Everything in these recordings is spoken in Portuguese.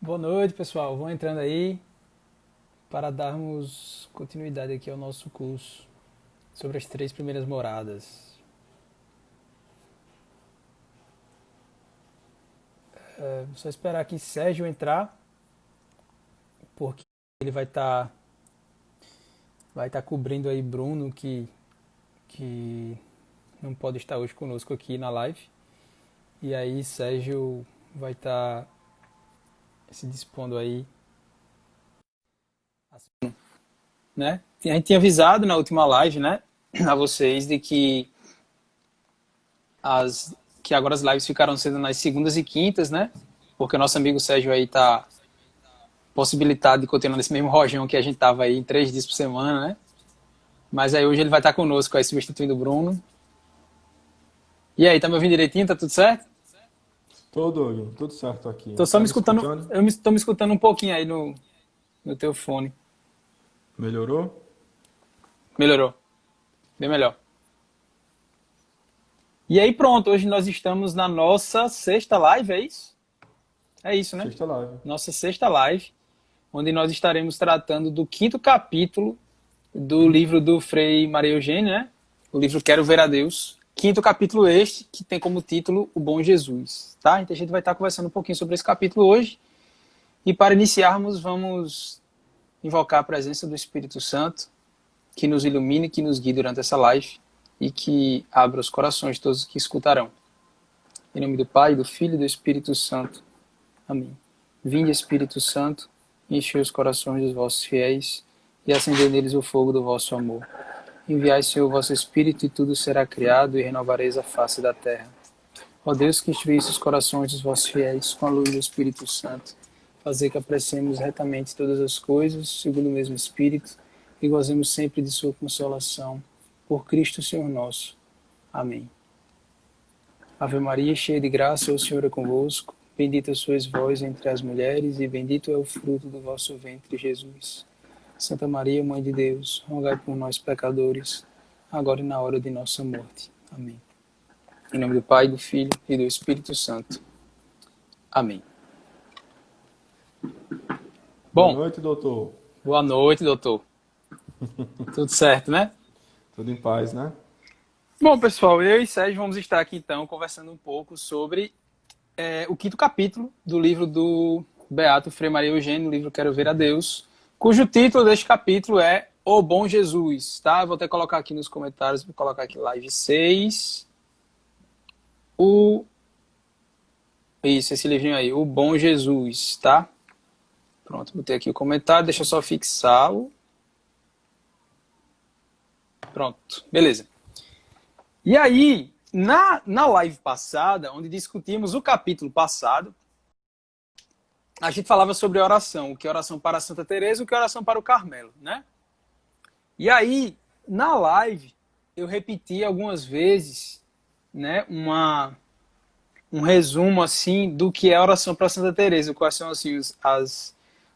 Boa noite, pessoal. Vão entrando aí para darmos continuidade aqui ao nosso curso sobre as três primeiras moradas. Só esperar aqui Sérgio entrar, porque ele vai estar cobrindo aí Bruno, que não pode estar hoje conosco aqui na live. E aí Sérgio vai estar se dispondo aí, né? A gente tinha avisado na última live, né, a vocês de que agora as lives ficaram sendo nas segundas e quintas, né? Porque o nosso amigo Sérgio aí tá possibilitado de continuar nesse mesmo rojão que a gente tava aí em 3 dias por semana, né? Mas aí hoje ele vai estar conosco aí substituindo o Bruno. E aí, tá me ouvindo direitinho? Tá tudo certo? Tô, Doug, tudo certo aqui. Tô só Tá me me escutando, escutando? tô me escutando um pouquinho aí no teu fone. Melhorou? Melhorou, bem melhor. E aí pronto, hoje nós estamos na nossa sexta live, é isso? É isso, né? Sexta live. Nossa sexta live, onde nós estaremos tratando do quinto capítulo do livro do Frei Maria Eugênio, né? O livro Quero Ver a Deus. Quinto capítulo este, que tem como título O Bom Jesus, tá? Então a gente vai estar conversando um pouquinho sobre esse capítulo hoje. E para iniciarmos, vamos invocar a presença do Espírito Santo, que nos ilumine, que nos guie durante essa live e que abra os corações de todos que escutarão. Em nome do Pai, do Filho e do Espírito Santo. Amém. Vinde, Espírito Santo, enche os corações dos vossos fiéis e acendei neles o fogo do vosso amor. Enviai, Senhor, o vosso Espírito, e tudo será criado, e renovareis a face da terra. Ó Deus, que instruísse os corações dos vossos fiéis com a luz do Espírito Santo, fazer que apreciemos retamente todas as coisas, segundo o mesmo Espírito, e gozemos sempre de sua consolação. Por Cristo, Senhor nosso. Amém. Ave Maria, cheia de graça, o Senhor é convosco. Bendita sois vós entre as mulheres, e bendito é o fruto do vosso ventre, Jesus. Santa Maria, Mãe de Deus, rogai por nós, pecadores, agora e na hora de nossa morte. Amém. Em nome do Pai, do Filho e do Espírito Santo. Amém. Boa Bom, noite, doutor. boa noite, doutor. Tudo certo, né? Tudo em paz, né? Bom, pessoal, eu e Sérgio vamos estar aqui então conversando um pouco sobre o quinto capítulo do livro do Beato Frei Maria Eugênio, o livro Quero Ver a Deus, cujo título deste capítulo é O Bom Jesus, tá? Eu vou até colocar aqui nos comentários, vou colocar aqui live 6, esse livrinho aí, O Bom Jesus, tá? Pronto, botei aqui o comentário, deixa eu só fixá-lo. Pronto, beleza. E aí, na live passada, onde discutimos o capítulo passado, a gente falava sobre oração, o que é oração para Santa Teresa, o que é oração para o Carmelo, né? E aí, na live, eu repeti algumas vezes, né, um resumo assim do que é oração para Santa Teresa, quais são assim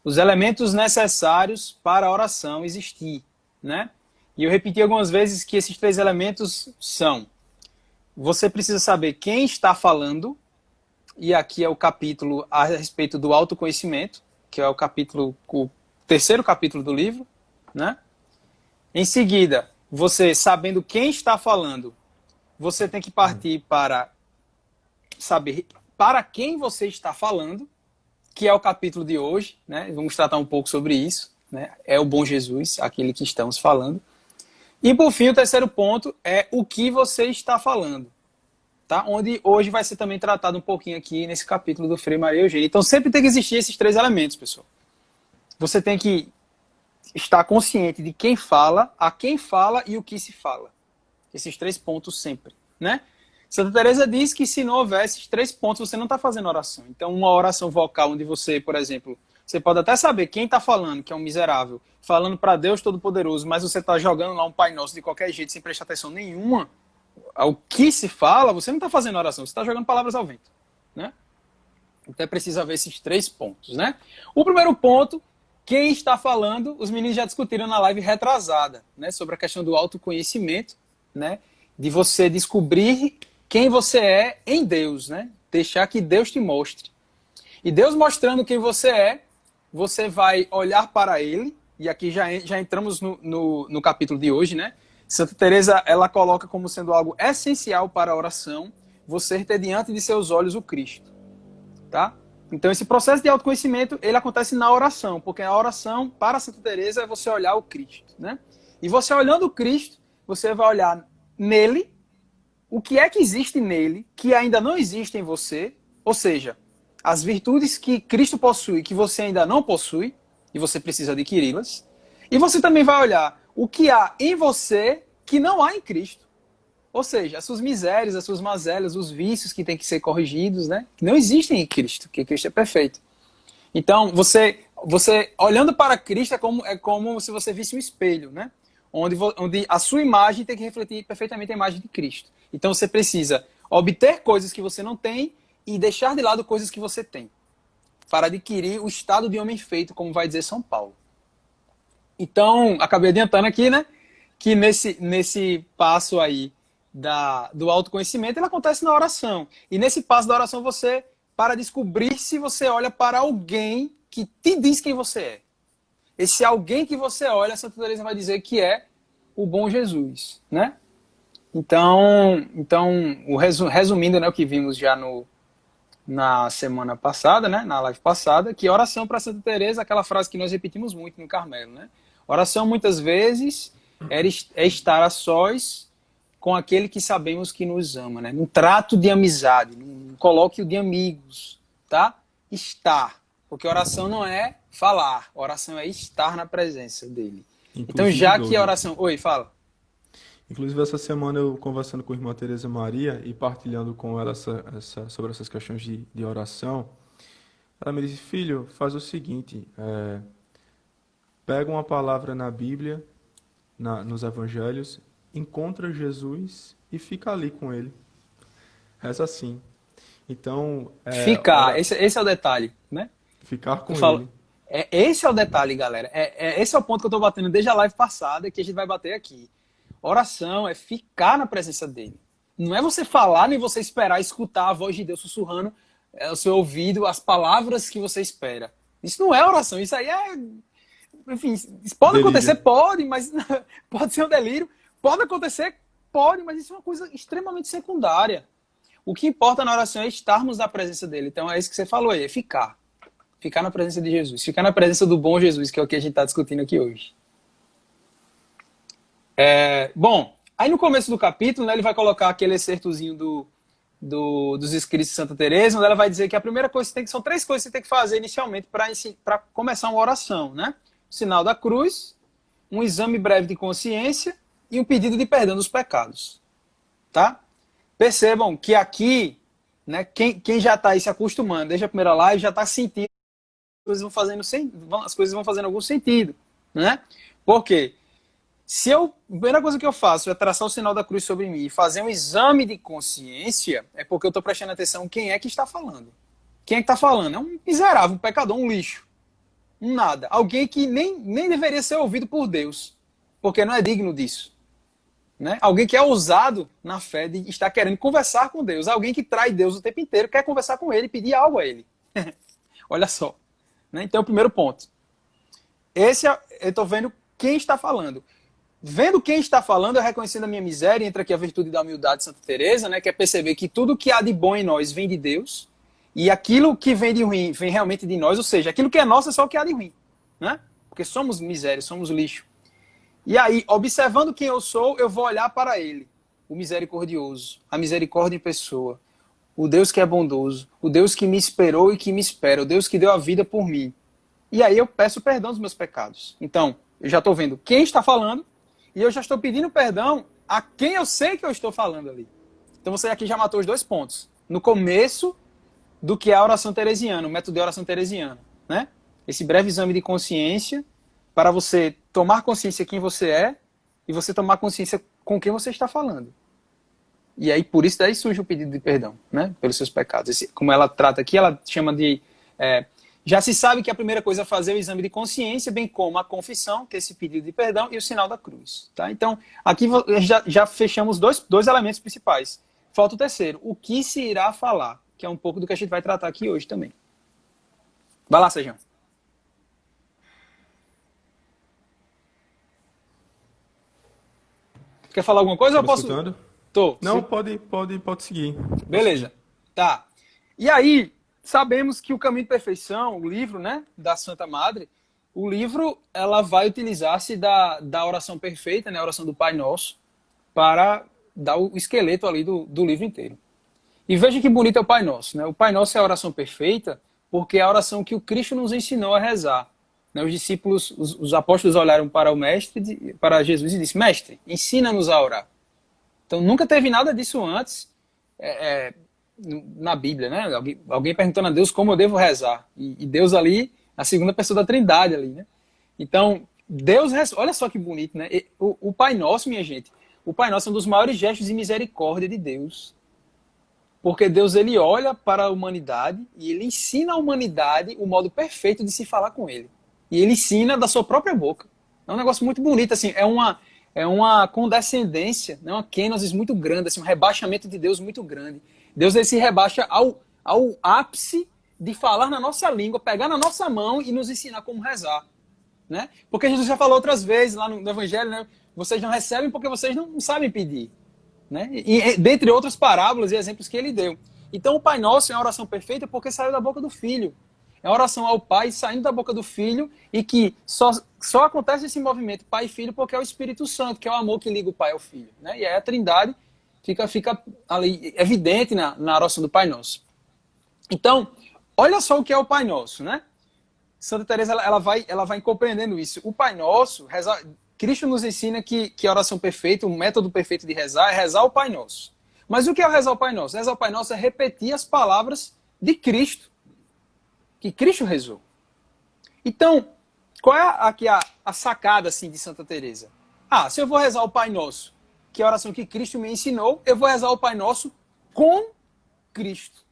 os elementos necessários para a oração existir, né? E eu repeti algumas vezes que esses três elementos são: você precisa saber quem está falando, e aqui é o capítulo a respeito do autoconhecimento, que é o terceiro capítulo do livro, né? Em seguida, você sabendo quem está falando, você tem que partir para saber para quem você está falando, que é o capítulo de hoje, né? Vamos tratar um pouco sobre isso, né? É o bom Jesus, aquele que estamos falando. E por fim, o terceiro ponto é o que você está falando, tá? Onde hoje vai ser também tratado um pouquinho aqui nesse capítulo do Frei Maria Eugênio. Então sempre tem que existir esses três elementos, pessoal. Você tem que estar consciente de quem fala, a quem fala e o que se fala. Esses três pontos sempre, né? Santa Teresa diz que se não houver esses três pontos, você não está fazendo oração. Então, uma oração vocal onde você, por exemplo, você pode até saber quem está falando, que é um miserável, falando para Deus Todo-Poderoso, mas você está jogando lá um Pai Nosso de qualquer jeito, sem prestar atenção nenhuma ao que se fala, você não está fazendo oração, você está jogando palavras ao vento, né? Então é preciso haver esses três pontos, né? O primeiro ponto, quem está falando, os meninos já discutiram na live retrasada, né? Sobre a questão do autoconhecimento, né? De você descobrir quem você é em Deus, né? Deixar que Deus te mostre. E Deus mostrando quem você é, você vai olhar para ele, e aqui já entramos no capítulo de hoje, né? Santa Teresa, ela coloca como sendo algo essencial para a oração, você ter diante de seus olhos o Cristo, tá? Então esse processo de autoconhecimento, ele acontece na oração, porque a oração para Santa Teresa é você olhar o Cristo, né? E você olhando o Cristo, você vai olhar nele, o que é que existe nele, que ainda não existe em você, ou seja, as virtudes que Cristo possui, que você ainda não possui, e você precisa adquiri-las. E você também vai olhar o que há em você que não há em Cristo. Ou seja, as suas misérias, as suas mazelas, os vícios que têm que ser corrigidos, né? Que não existem em Cristo, porque Cristo é perfeito. Então, você olhando para Cristo é como se você visse um espelho, né? Onde a sua imagem tem que refletir perfeitamente a imagem de Cristo. Então, você precisa obter coisas que você não tem e deixar de lado coisas que você tem, para adquirir o estado de homem feito, como vai dizer São Paulo. Então, acabei adiantando aqui, né? Que nesse passo aí do autoconhecimento, ele acontece na oração. E nesse passo da oração, você, para descobrir se você olha para alguém que te diz quem você é. Esse alguém que você olha, Santa Teresa vai dizer que é o bom Jesus, né? Então resumindo, né, o que vimos já na semana passada, né, na live passada, que oração para Santa Teresa, aquela frase que nós repetimos muito no Carmelo, né? Oração muitas vezes é estar a sós com aquele que sabemos que nos ama, né? Num trato de amizade, num colóquio de amigos, tá? Estar, porque oração não é falar, oração é estar na presença dele. Inclusive, então, já que a oração... Oi, fala. Inclusive, essa semana eu conversando com a irmã Tereza Maria e partilhando com ela sobre essas questões de oração, ela me disse, filho, faz o seguinte, pega uma palavra na Bíblia, nos Evangelhos, encontra Jesus e fica ali com ele. Reza assim. Então, Ficar, esse é o detalhe, né? Ficar com ele. Esse é o detalhe, galera. Esse é o ponto que eu estou batendo desde a live passada e que a gente vai bater aqui. Oração é ficar na presença dele. Não é você falar, nem você esperar escutar a voz de Deus sussurrando ao seu ouvido as palavras que você espera. Isso não é oração, isso aí é... Enfim, isso pode Delírio. acontecer, pode, mas pode ser um delírio. Pode acontecer, pode, mas isso é uma coisa extremamente secundária. O que importa na oração é estarmos na presença dele. Então é isso que você falou aí, é ficar. Ficar na presença de Jesus. Ficar na presença do bom Jesus, que é o que a gente está discutindo aqui hoje. Bom, aí no começo do capítulo, né, ele vai colocar aquele excertozinho dos escritos de Santa Teresa, onde ela vai dizer que a primeira coisa são 3 coisas que você tem que fazer inicialmente para começar uma oração, né? O sinal da cruz, um exame breve de consciência e um pedido de perdão dos pecados. Tá? Percebam que aqui, né, quem já está aí se acostumando desde a primeira live já está sentindo que as coisas vão fazendo algum sentido, né? Por quê? A primeira coisa que eu faço é traçar o sinal da cruz sobre mim e fazer um exame de consciência, é porque eu estou prestando atenção quem é que está falando. Quem é que está falando? É um miserável, um pecador, um lixo. Um nada. Alguém que nem deveria ser ouvido por Deus, porque não é digno disso. Né? Alguém que é ousado na fé de estar querendo conversar com Deus. Alguém que trai Deus o tempo inteiro, quer conversar com ele, pedir algo a ele. Olha só. Né? Então, o primeiro ponto. Eu estou vendo quem está falando. Vendo quem está falando, eu reconhecendo a minha miséria, entra aqui a virtude da humildade de Santa Teresa, né, que é perceber que tudo que há de bom em nós vem de Deus, e aquilo que vem de ruim vem realmente de nós, ou seja, aquilo que é nosso é só o que há de ruim, né? Porque somos miséria, somos lixo. E aí, observando quem eu sou, eu vou olhar para ele, o misericordioso, a misericórdia em pessoa, o Deus que é bondoso, o Deus que me esperou e que me espera, o Deus que deu a vida por mim. E aí eu peço perdão dos meus pecados. Então, eu já estou vendo quem está falando, e eu já estou pedindo perdão a quem eu sei que eu estou falando ali. Então você aqui já matou os 2 pontos. No começo do que é a oração teresiana, o método de oração teresiana. Né? Esse breve exame de consciência para você tomar consciência de quem você é e você tomar consciência com quem você está falando. E aí por isso daí surge o pedido de perdão, né? Pelos seus pecados. Como ela trata aqui, ela chama de... Já se sabe que a primeira coisa é fazer o exame de consciência, bem como a confissão, que é esse pedido de perdão, e o sinal da cruz. Tá? Então, aqui já fechamos dois elementos principais. Falta o terceiro, o que se irá falar, que é um pouco do que a gente vai tratar aqui hoje também. Vai lá, Sejão. Quer falar alguma coisa Tá ou me eu posso? escutando? Tô. Não, pode seguir. Beleza. Tá. E aí, sabemos que o Caminho de Perfeição, o livro, né, da Santa Madre, o livro, ela vai utilizar-se da oração perfeita, né, a oração do Pai Nosso, para dar o esqueleto ali do livro inteiro. E veja que bonito é o Pai Nosso, né? O Pai Nosso é a oração perfeita porque é a oração que o Cristo nos ensinou a rezar. Né? Os discípulos, os apóstolos olharam para o Mestre, para Jesus e disseram: Mestre, ensina-nos a orar. Então nunca teve nada disso antes na Bíblia, né? Alguém perguntando a Deus como eu devo rezar. E Deus ali, a segunda pessoa da Trindade ali, né? Então, Deus, olha só que bonito, né? O Pai Nosso, minha gente, o Pai Nosso é um dos maiores gestos de misericórdia de Deus. Porque Deus, ele olha para a humanidade e ele ensina à humanidade o modo perfeito de se falar com ele. E ele ensina da sua própria boca. É um negócio muito bonito, assim, é uma condescendência, né, uma kenosis muito grande, assim, um rebaixamento de Deus muito grande. Deus, ele se rebaixa ao ápice de falar na nossa língua, pegar na nossa mão e nos ensinar como rezar. Né? Porque Jesus já falou outras vezes lá no Evangelho, né? Vocês não recebem porque vocês não sabem pedir. Né? E dentre outras parábolas e exemplos que ele deu. Então o Pai Nosso é uma oração perfeita porque saiu da boca do Filho. É uma oração ao Pai saindo da boca do Filho e que só acontece esse movimento Pai e Filho porque é o Espírito Santo, que é o amor que liga o Pai ao Filho. Né? E aí a Trindade fica ali evidente na oração do Pai Nosso. Então, olha só o que é o Pai Nosso, né? Santa Teresa ela vai compreendendo isso. O Pai Nosso, Cristo nos ensina que a oração perfeita, o método perfeito de rezar é rezar o Pai Nosso. Mas o que é rezar o Pai Nosso? Rezar o Pai Nosso é repetir as palavras de Cristo, que Cristo rezou. Então, qual é aqui a sacada assim, de Santa Teresa? Se eu vou rezar o Pai Nosso, que é a oração que Cristo me ensinou, eu vou rezar o Pai Nosso com Cristo.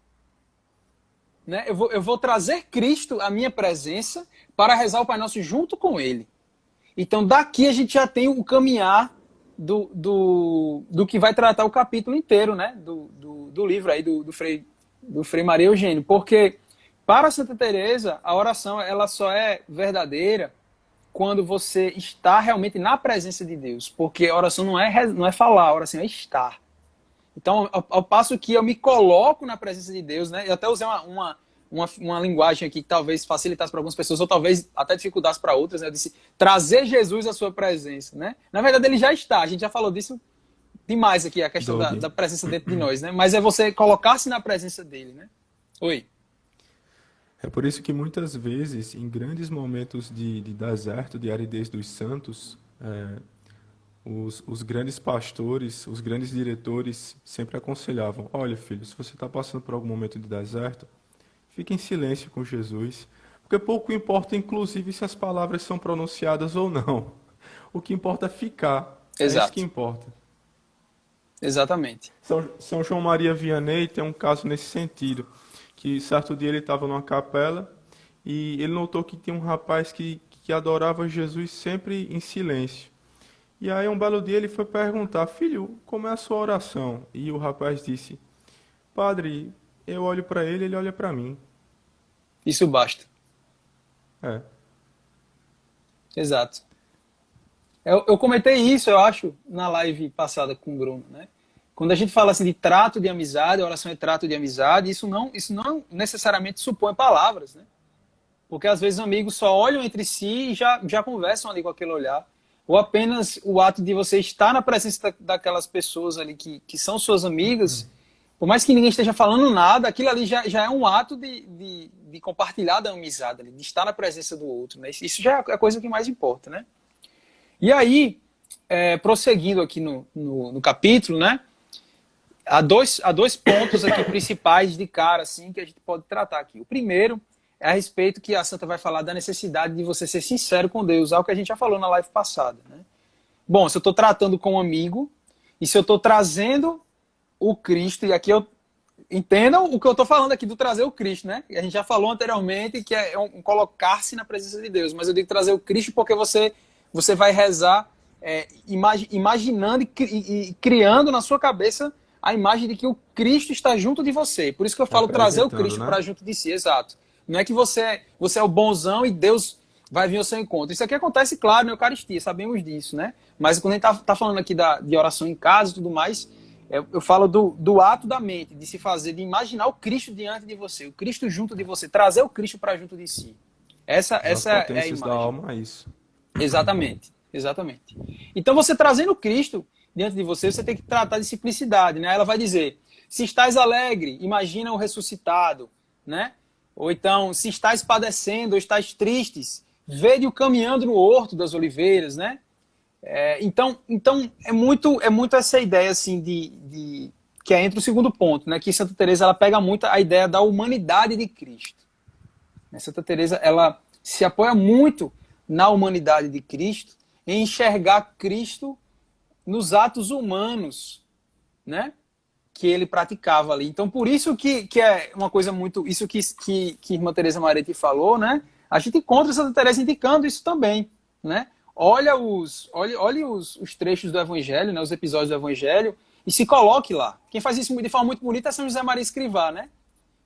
Né? Eu vou trazer Cristo à minha presença para rezar o Pai Nosso junto com Ele. Então, daqui a gente já tem o caminhar do que vai tratar o capítulo inteiro, né? Do livro aí do Frei Maria Eugênio. Porque, para Santa Teresa, a oração ela só é verdadeira quando você está realmente na presença de Deus. Porque a oração não é falar, a oração é estar. Então, ao passo que eu me coloco na presença de Deus, né? Eu até usei uma linguagem aqui que talvez facilitasse para algumas pessoas, ou talvez até dificultasse para outras, né? Eu disse, trazer Jesus à sua presença, né? Na verdade, ele já está, a gente já falou disso demais aqui, a questão da presença dentro de nós, né? Mas é você colocar-se na presença dele, né? Oi. É por isso que muitas vezes, em grandes momentos de deserto, de aridez dos santos, os grandes pastores, os grandes diretores sempre aconselhavam: olha, filho, se você está passando por algum momento de deserto, fique em silêncio com Jesus, porque pouco importa, inclusive, se as palavras são pronunciadas ou não. O que importa é ficar. Exato. É isso que importa. Exatamente. São João Maria Vianney tem um caso nesse sentido, que certo dia ele estava numa capela e ele notou que tinha um rapaz que adorava Jesus sempre em silêncio. E aí um belo dia ele foi perguntar: filho, como é a sua oração? E o rapaz disse: padre, eu olho para ele, ele olha para mim. Isso basta. É. Exato. Eu comentei isso, eu acho, na live passada com o Bruno, né? Quando a gente fala assim de trato de amizade, a oração é trato de amizade, isso não necessariamente supõe palavras, né? Porque às vezes amigos só olham entre si e já conversam ali com aquele olhar. Ou apenas o ato de você estar na presença daquelas pessoas ali que são suas amigas, por mais que ninguém esteja falando nada, aquilo ali já é um ato de compartilhar da amizade, de estar na presença do outro, né? Isso já é a coisa que mais importa, né? E aí, prosseguindo aqui no capítulo, né? Há dois pontos aqui principais de cara, assim, que a gente pode tratar aqui. O primeiro é a respeito que a Santa vai falar da necessidade de você ser sincero com Deus, algo que a gente já falou na live passada, né? Bom, se eu estou tratando com um amigo, e se eu estou trazendo o Cristo, e aqui entendam o que eu estou falando aqui do trazer o Cristo, né? A gente já falou anteriormente que é um colocar-se na presença de Deus, mas eu digo trazer o Cristo porque você vai rezar imaginando e criando na sua cabeça a imagem de que o Cristo está junto de você. Por isso que eu falo trazer o Cristo, né, para junto de si, exato. Não é que você é o bonzão e Deus vai vir ao seu encontro. Isso aqui acontece, claro, na Eucaristia, sabemos disso, né? Mas quando a gente tá falando aqui de oração em casa e tudo mais, eu falo do ato da mente, de se fazer, de imaginar o Cristo diante de você, o Cristo junto de você, trazer o Cristo para junto de si. Essa As é a potências da imagem. alma, é isso. Exatamente, exatamente. Então, você trazendo Cristo diante de você, você tem que tratar de simplicidade, né? Ela vai dizer, se estás alegre, imagina o ressuscitado, né? Ou então, se estás padecendo ou estás tristes, vede-o caminhando no horto das oliveiras, né? Então é muito essa ideia assim que é entre o segundo ponto, né? Que Santa Teresa ela pega muito a ideia da humanidade de Cristo. Santa Teresa ela se apoia muito na humanidade de Cristo, em enxergar Cristo nos atos humanos, né? Que ele praticava ali. Então, por isso que é uma coisa muito... Isso que Irmã Teresa Marete falou, né? A gente encontra Santa Teresa indicando isso também, né? Olhe os trechos do Evangelho, né? Os episódios do Evangelho, e se coloque lá. Quem faz isso de forma muito bonita é São José Maria Escrivá, né?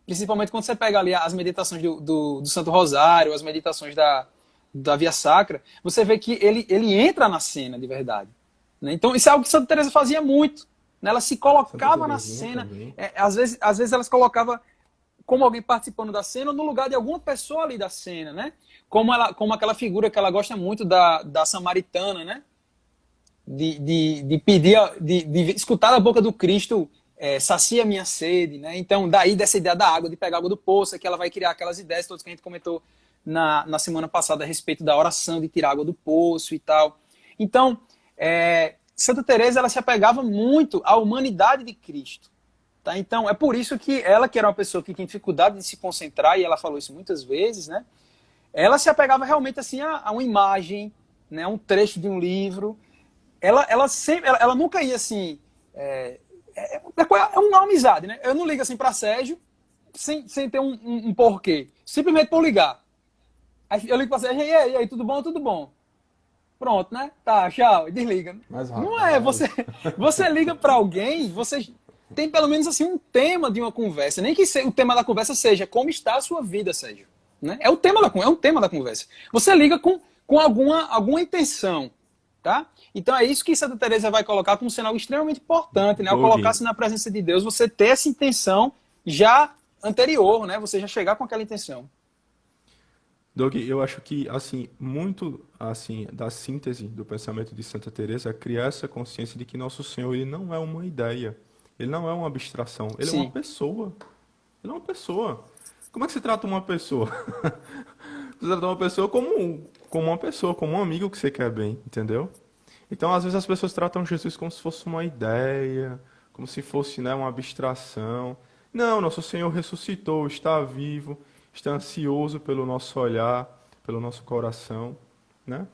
Principalmente quando você pega ali as meditações do Santo Rosário, as meditações da Via Sacra, você vê que ele entra na cena de verdade, né? Então, isso é algo que Santa Teresa fazia muito. Ela se colocava na cena. Às vezes ela se colocava como alguém participando da cena no lugar de alguma pessoa ali da cena, né? Como aquela figura que ela gosta muito da samaritana, né? De pedir, de escutar da boca do Cristo, sacia minha sede, né? Então, daí dessa ideia da água, de pegar água do poço, é que ela vai criar aquelas ideias todas que a gente comentou na semana passada a respeito da oração, de tirar água do poço e tal. Então, Santa Teresa ela se apegava muito à humanidade de Cristo. Tá? Então, é por isso que ela, que era uma pessoa que tinha dificuldade de se concentrar, e ela falou isso muitas vezes, né? Ela se apegava realmente assim, a uma imagem, né? A um trecho de um livro. Ela nunca ia assim... É uma amizade, né? Eu não ligo assim para Sérgio sem ter um porquê. Simplesmente por ligar. Aí eu ligo para Sérgio, e aí, tudo bom? Tudo bom. Pronto, né? Tá, tchau, e desliga. Mais rápido, Não é, você liga para alguém, você tem pelo menos assim um tema de uma conversa, nem que o tema da conversa seja como está a sua vida, Sérgio, né? É um tema da conversa. Você liga com alguma intenção, tá? Então é isso que Santa Teresa vai colocar como sendo algo extremamente importante, né? Ao colocar-se na presença de Deus, você ter essa intenção já anterior, né? Você já chegar com aquela intenção. Doug, eu acho que assim, muito assim da síntese do pensamento de Santa Teresa é criar essa consciência de que Nosso Senhor ele não é uma ideia, ele não é uma abstração, ele é uma Sim. pessoa. Ele é uma pessoa. Como é que você trata uma pessoa? Você trata uma pessoa como uma pessoa, como um amigo que você quer bem, entendeu? Então, às vezes as pessoas tratam Jesus como se fosse uma ideia, como se fosse, né, uma abstração. Não, Nosso Senhor ressuscitou, está vivo, está ansioso pelo nosso olhar, pelo nosso coração, né?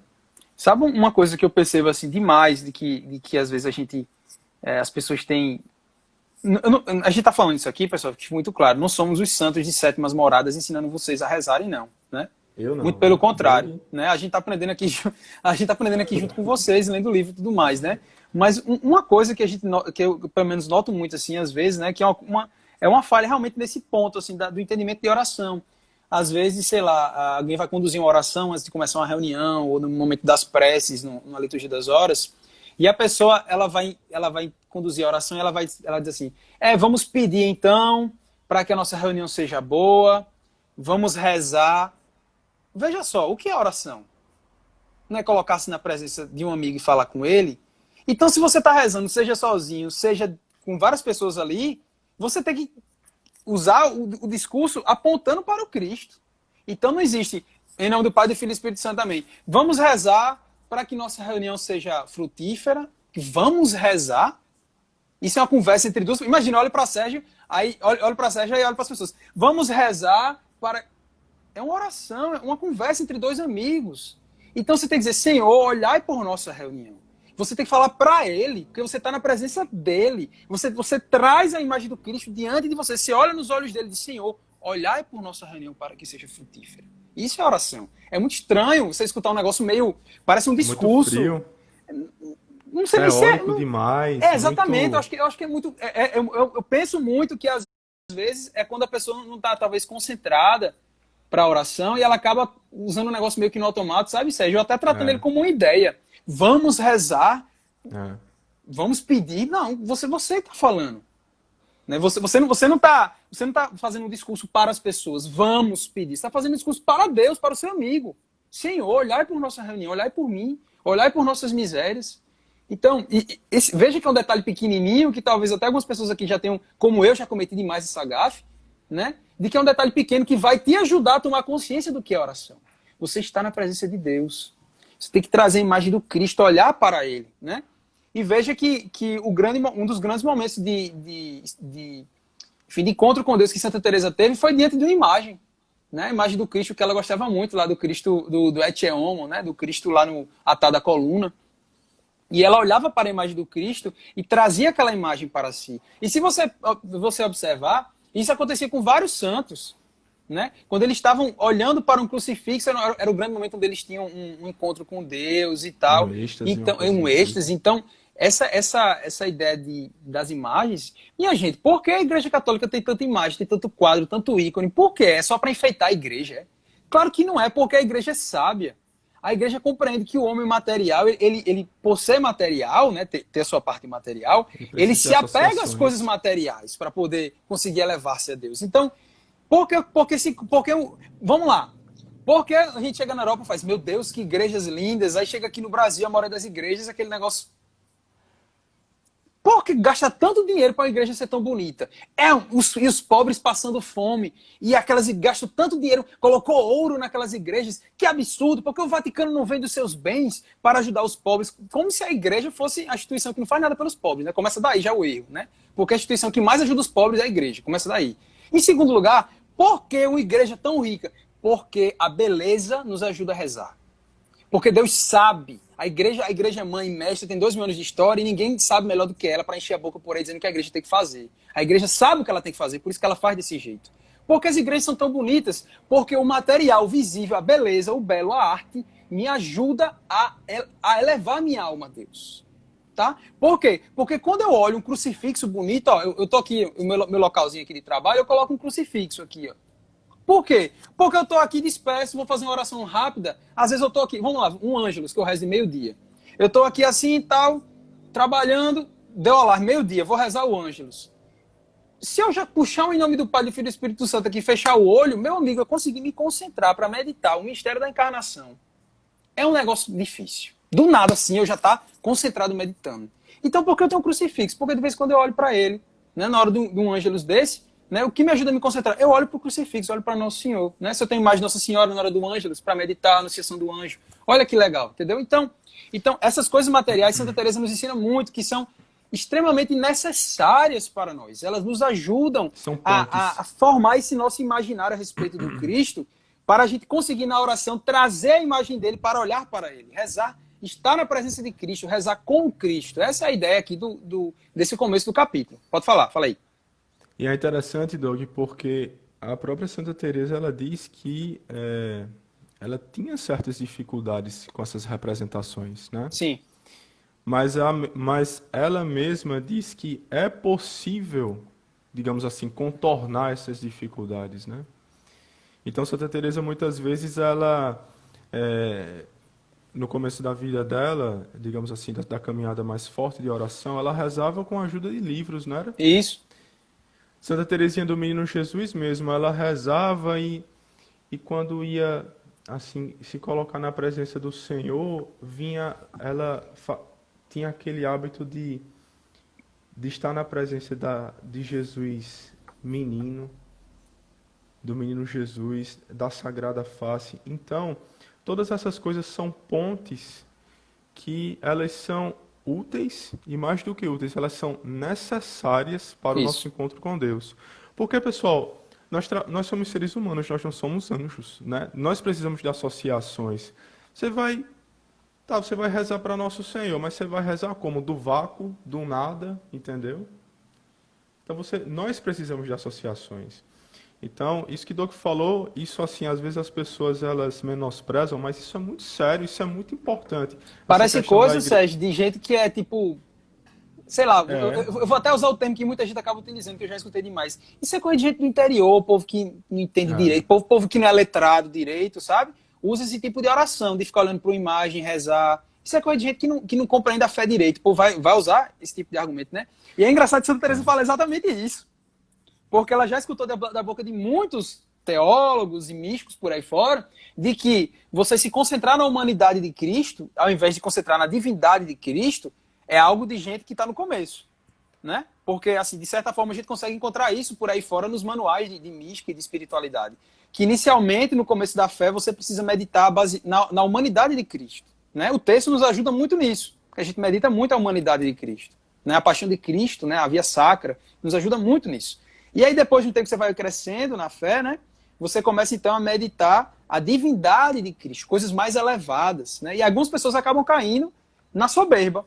Sabe uma coisa que eu percebo assim demais, de que às vezes as pessoas têm... A gente está falando isso aqui, pessoal, que fique muito claro, não somos os santos de sétimas moradas ensinando vocês a rezarem, não, né? Eu não. Muito pelo contrário, né? A gente está aprendendo aqui junto com vocês, lendo o livro e tudo mais, né? Mas uma coisa que eu pelo menos noto muito assim às vezes, né, que é uma falha realmente nesse ponto assim do entendimento de oração. Às vezes, sei lá, alguém vai conduzir uma oração antes de começar uma reunião ou no momento das preces, na liturgia das horas, e a pessoa ela vai conduzir a oração e ela diz assim: vamos pedir então para que a nossa reunião seja boa, vamos rezar. Veja só, o que é oração? Não é colocar-se na presença de um amigo e falar com ele? Então, se você está rezando, seja sozinho, seja com várias pessoas ali, você tem que usar o discurso apontando para o Cristo. Então, não existe, em nome do Pai, do Filho e do Espírito Santo, amém. Vamos rezar para que nossa reunião seja frutífera. Vamos rezar. Isso é uma conversa entre duas. Imagina, olha para Sérgio, aí olha para Sérgio e olha para as pessoas. Vamos rezar para... É uma oração, é uma conversa entre dois amigos. Então você tem que dizer: Senhor, olhai por nossa reunião. Você tem que falar para ele, porque você está na presença dele. Você traz a imagem do Cristo diante de você. Você olha nos olhos dele e diz: Senhor, olhai por nossa reunião para que seja frutífera. Isso é oração. É muito estranho você escutar um negócio meio... Parece um discurso. Muito frio. Não sei nem se é... demais. Exatamente. Muito... Eu acho que é muito... Eu penso muito que às vezes é quando a pessoa não está talvez concentrada para a oração e ela acaba usando um negócio meio que no automático, sabe, Sérgio? Eu até tratando ele É, como uma ideia. Vamos rezar, é, vamos pedir. Não, você está falando. Né? Você não tá fazendo um discurso para as pessoas. Vamos pedir. Você está fazendo um discurso para Deus, para o seu amigo. Senhor, olhai por nossa reunião, olhai por mim, olhai por nossas misérias. Então, veja que é um detalhe pequenininho, que talvez até algumas pessoas aqui já tenham, como eu, já cometi demais essa gafe, né? De que é um detalhe pequeno que vai te ajudar a tomar consciência do que é oração. Você está na presença de Deus. Você tem que trazer a imagem do Cristo, olhar para Ele, né? E veja que um dos grandes momentos enfim, de encontro com Deus que Santa Teresa teve foi diante de uma imagem, né? A imagem do Cristo que ela gostava muito, lá do Cristo do Ecce Homo, né? Do Cristo lá no altar da coluna. E ela olhava para a imagem do Cristo e trazia aquela imagem para si. E se você observar, isso acontecia com vários santos, né? Quando eles estavam olhando para um crucifixo, era o grande momento onde eles tinham um encontro com Deus e tal. um êxtase, uma Então, coisa um do tipo. êxtase. Então, essa ideia das imagens... Minha gente, por que a Igreja Católica tem tanta imagem, tem tanto quadro, tanto ícone? Por quê? É só para enfeitar a igreja? É? Claro que não é, porque a igreja é sábia. A igreja compreende que o homem material, ele por ser material, né, ter a sua parte material, Ele ele precisa se ter apega às coisas associações. materiais para poder conseguir elevar-se a Deus. Então, vamos lá. Porque a gente chega na Europa e faz, meu Deus, que igrejas lindas. Aí chega aqui no Brasil, a maioria das igrejas, aquele negócio. Por que gasta tanto dinheiro para a igreja ser tão bonita? E os pobres passando fome. E aquelas gastam tanto dinheiro, colocou ouro naquelas igrejas. Que absurdo, porque o Vaticano não vende os seus bens para ajudar os pobres. Como se a igreja fosse a instituição que não faz nada pelos pobres, né? Começa daí já o erro, né? Porque a instituição que mais ajuda os pobres é a igreja. Começa daí. Em segundo lugar, por que uma igreja tão rica? Porque a beleza nos ajuda a rezar. Porque Deus sabe. A igreja mãe e mestre tem 2.000 anos de história e ninguém sabe melhor do que ela para encher a boca por aí dizendo que a igreja tem que fazer. A igreja sabe o que ela tem que fazer, por isso que ela faz desse jeito. Porque as igrejas são tão bonitas? Porque o material visível, a beleza, o belo, a arte, me ajuda a elevar minha alma a Deus. Tá? Por quê? Porque quando eu olho um crucifixo bonito, ó, eu tô aqui, o meu localzinho aqui de trabalho, eu coloco um crucifixo aqui, ó. Por quê? Porque eu estou aqui disperso, vou fazer uma oração rápida. Às vezes eu estou aqui, vamos lá, um Ângelus, que eu rezo de meio-dia. Eu estou aqui assim e tal, trabalhando, deu alarme, meio-dia, vou rezar o Ângelus. Se eu já puxar o em nome do Pai, do Filho e do Espírito Santo aqui, fechar o olho, meu amigo, eu consegui me concentrar para meditar o mistério da encarnação. É um negócio difícil. Do nada, assim, eu já estou concentrado meditando. Então, por que eu tenho um crucifixo? Porque de vez em quando eu olho para ele, né, na hora de um Ângelus desse, né, o que me ajuda a me concentrar? Eu olho para o crucifixo, olho para Nosso Senhor. Né? Se eu tenho mais Nossa Senhora na hora do Ângelus, para meditar a Anunciação do Anjo. Olha que legal, entendeu? Então essas coisas materiais, Santa Teresa nos ensina muito, que são extremamente necessárias para nós. Elas nos ajudam São pontes. a formar esse nosso imaginário a respeito do Cristo, para a gente conseguir na oração trazer a imagem dele para olhar para ele, rezar, estar na presença de Cristo, rezar com Cristo. Essa é a ideia aqui desse começo do capítulo. Pode falar, fala aí. E é interessante, Doug, porque a própria Santa Teresa ela diz que ela tinha certas dificuldades com essas representações, né? Sim. Mas ela mesma diz que é possível, digamos assim, contornar essas dificuldades, né? Então, Santa Teresa muitas vezes ela no começo da vida dela, digamos assim, da caminhada mais forte de oração, ela rezava com a ajuda de livros, não era? Isso. Santa Teresinha do Menino Jesus mesmo, ela rezava e quando ia assim se colocar na presença do Senhor, tinha aquele hábito de estar na presença de Jesus menino, do menino Jesus, da Sagrada Face. Então, todas essas coisas são pontes que elas são úteis e mais do que úteis, elas são necessárias para o nosso Isso. encontro com Deus. Porque, pessoal, nós somos seres humanos, nós não somos anjos, né? Nós precisamos de associações. Você vai rezar para nosso Senhor, mas você vai rezar como? Do vácuo, do nada, entendeu? Então, nós precisamos de associações. Então, isso que Doc falou, isso assim, às vezes as pessoas elas menosprezam, mas isso é muito sério, isso é muito importante. Essa Parece questão da coisa, Sérgio, de gente que é tipo sei lá, É, eu vou até usar o termo que muita gente acaba utilizando, que eu já escutei demais. Isso é coisa de gente do interior, povo que não entende é. direito, povo que não é letrado direito, sabe? Usa esse tipo de oração, de ficar olhando para uma imagem, rezar. Isso é coisa de gente que não compreende a fé direito. O povo vai usar esse tipo de argumento, né? E é engraçado que Santa Teresa É. fala exatamente isso. Porque ela já escutou da boca de muitos teólogos e místicos por aí fora, de que você se concentrar na humanidade de Cristo, ao invés de concentrar na divindade de Cristo, é algo de gente que está no começo, né? Porque, assim, de certa forma, a gente consegue encontrar isso por aí fora nos manuais de mística e de espiritualidade. Que, inicialmente, no começo da fé, você precisa meditar na humanidade de Cristo, né? O texto nos ajuda muito nisso, porque a gente medita muito a humanidade de Cristo, né? A paixão de Cristo, né? A via sacra, nos ajuda muito nisso. E aí, depois de um tempo que você vai crescendo na fé, né? Você começa, então, a meditar a divindade de Cristo, coisas mais elevadas, né? E algumas pessoas acabam caindo na soberba,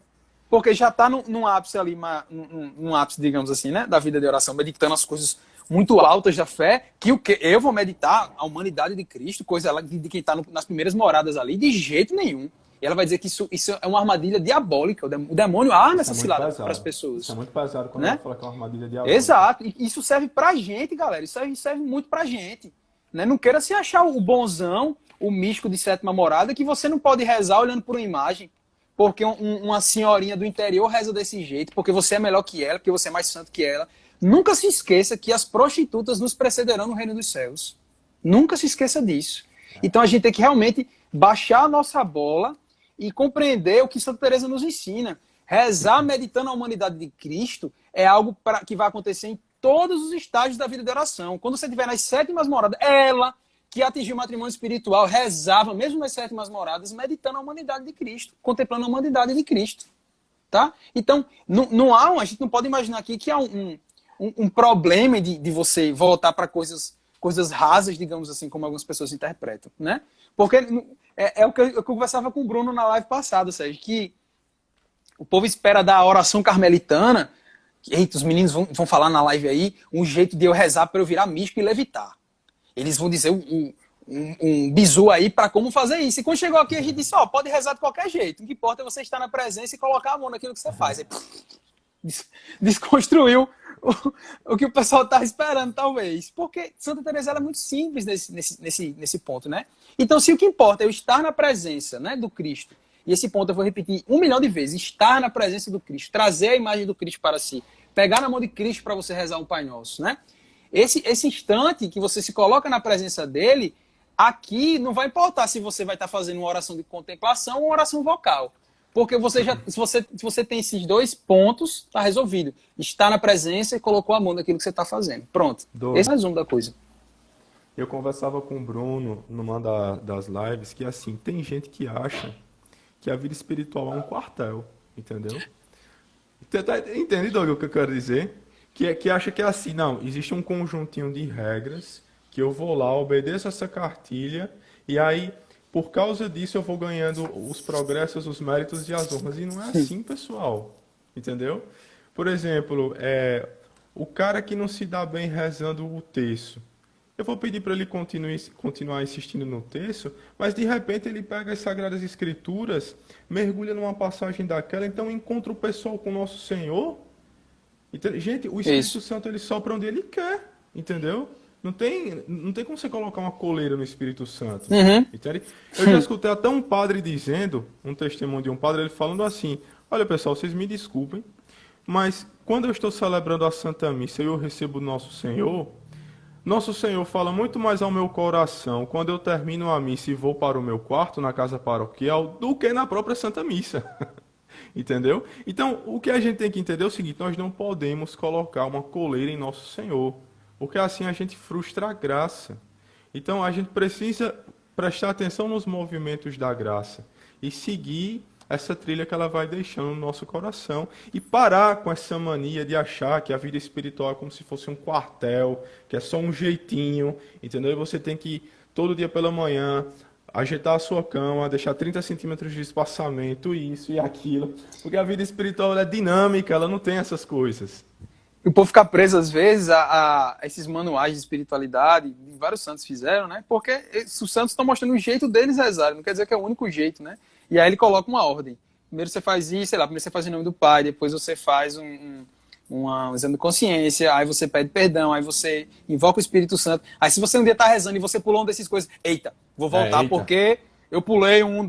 porque já está num ápice ali, num ápice, digamos assim, né? Da vida de oração, meditando as coisas muito altas da fé, que eu vou meditar a humanidade de Cristo, coisa de quem está nas primeiras moradas ali, de jeito nenhum. E ela vai dizer que isso é uma armadilha diabólica. O demônio arma Isso é essa muito cilada para as pesado. Isso é pessoas, muito pesado quando ela né? fala que é uma armadilha diabólica. Exato. E isso serve pra gente, galera. Isso serve muito pra gente. Né? Não queira se achar o bonzão, o místico de sétima morada, que você não pode rezar olhando por uma imagem. Porque uma senhorinha do interior reza desse jeito, porque você é melhor que ela, porque você é mais santo que ela. Nunca se esqueça que as prostitutas nos precederão no reino dos céus. Nunca se esqueça disso. Então a gente tem que realmente baixar a nossa bola e compreender o que Santa Teresa nos ensina. Rezar meditando a humanidade de Cristo é algo que vai acontecer em todos os estágios da vida de oração. Quando você estiver nas sétimas moradas, ela que atingiu o matrimônio espiritual rezava, mesmo nas sétimas moradas, meditando a humanidade de Cristo, contemplando a humanidade de Cristo. Tá? Então, a gente não pode imaginar aqui que há um problema de você voltar para coisas rasas, digamos assim, como algumas pessoas interpretam. Né? Porque é o que eu conversava com o Bruno na live passada, Sérgio, que o povo espera da oração carmelitana. Eita, os meninos vão falar na live aí um jeito de eu rezar para eu virar místico e levitar. Eles vão dizer um bizu aí para como fazer isso. E quando chegou aqui, a gente disse, pode rezar de qualquer jeito. O que importa é você estar na presença e colocar a mão naquilo que você faz. Aí, desconstruiu o que o pessoal está esperando, talvez. Porque Santa Teresa é muito simples nesse ponto, né? Então, se o que importa é eu estar na presença, né, do Cristo, e esse ponto eu vou repetir 1 milhão de vezes, estar na presença do Cristo, trazer a imagem do Cristo para si, pegar na mão de Cristo para você rezar um Pai Nosso, né? Esse instante que você se coloca na presença dele, aqui não vai importar se você vai estar fazendo uma oração de contemplação ou uma oração vocal. Porque se você tem esses 2 pontos, está resolvido. Está na presença e colocou a mão naquilo que você está fazendo. Pronto. Esse é o resumo da coisa. Eu conversava com o Bruno numa das lives que, assim, tem gente que acha que a vida espiritual é um quartel, entendeu? Entende, Doug, o que eu quero dizer? Que acha que é assim, não, existe um conjuntinho de regras que eu vou lá, obedeço essa cartilha e aí, por causa disso, eu vou ganhando os progressos, os méritos e as honras. E não é assim, pessoal, entendeu? Por exemplo, o cara que não se dá bem rezando o terço, eu vou pedir para ele continuar insistindo no texto, mas de repente ele pega as Sagradas Escrituras, mergulha numa passagem daquela, então encontra o pessoal com o nosso Senhor. Então, gente, o Espírito Santo ele sopra onde ele quer, entendeu? Não tem como você colocar uma coleira no Espírito Santo. Uhum. Entende? Eu já escutei até um padre dizendo, um testemunho de um padre, ele falando assim: olha pessoal, vocês me desculpem, mas quando eu estou celebrando a Santa Missa e eu recebo o Nosso Senhor fala muito mais ao meu coração quando eu termino a missa e vou para o meu quarto na casa paroquial do que na própria Santa Missa. Entendeu? Então, o que a gente tem que entender é o seguinte: nós não podemos colocar uma coleira em Nosso Senhor, porque assim a gente frustra a graça. Então, a gente precisa prestar atenção nos movimentos da graça e seguir essa trilha que ela vai deixando no nosso coração e parar com essa mania de achar que a vida espiritual é como se fosse um quartel, que é só um jeitinho, entendeu? E você tem que, todo dia pela manhã, ajeitar a sua cama, deixar 30 centímetros de espaçamento, isso e aquilo, porque a vida espiritual ela é dinâmica, ela não tem essas coisas. O povo fica preso, às vezes, a esses manuais de espiritualidade, que vários santos fizeram, né? Porque os santos estão mostrando o jeito deles rezarem, não quer dizer que é o único jeito, né? E aí ele coloca uma ordem. Primeiro você faz isso, sei lá, primeiro você faz em nome do Pai, depois você faz um exame de consciência, aí você pede perdão, aí você invoca o Espírito Santo. Aí se você um dia tá rezando e você pulou uma dessas coisas, eita, vou voltar Eita, porque eu pulei um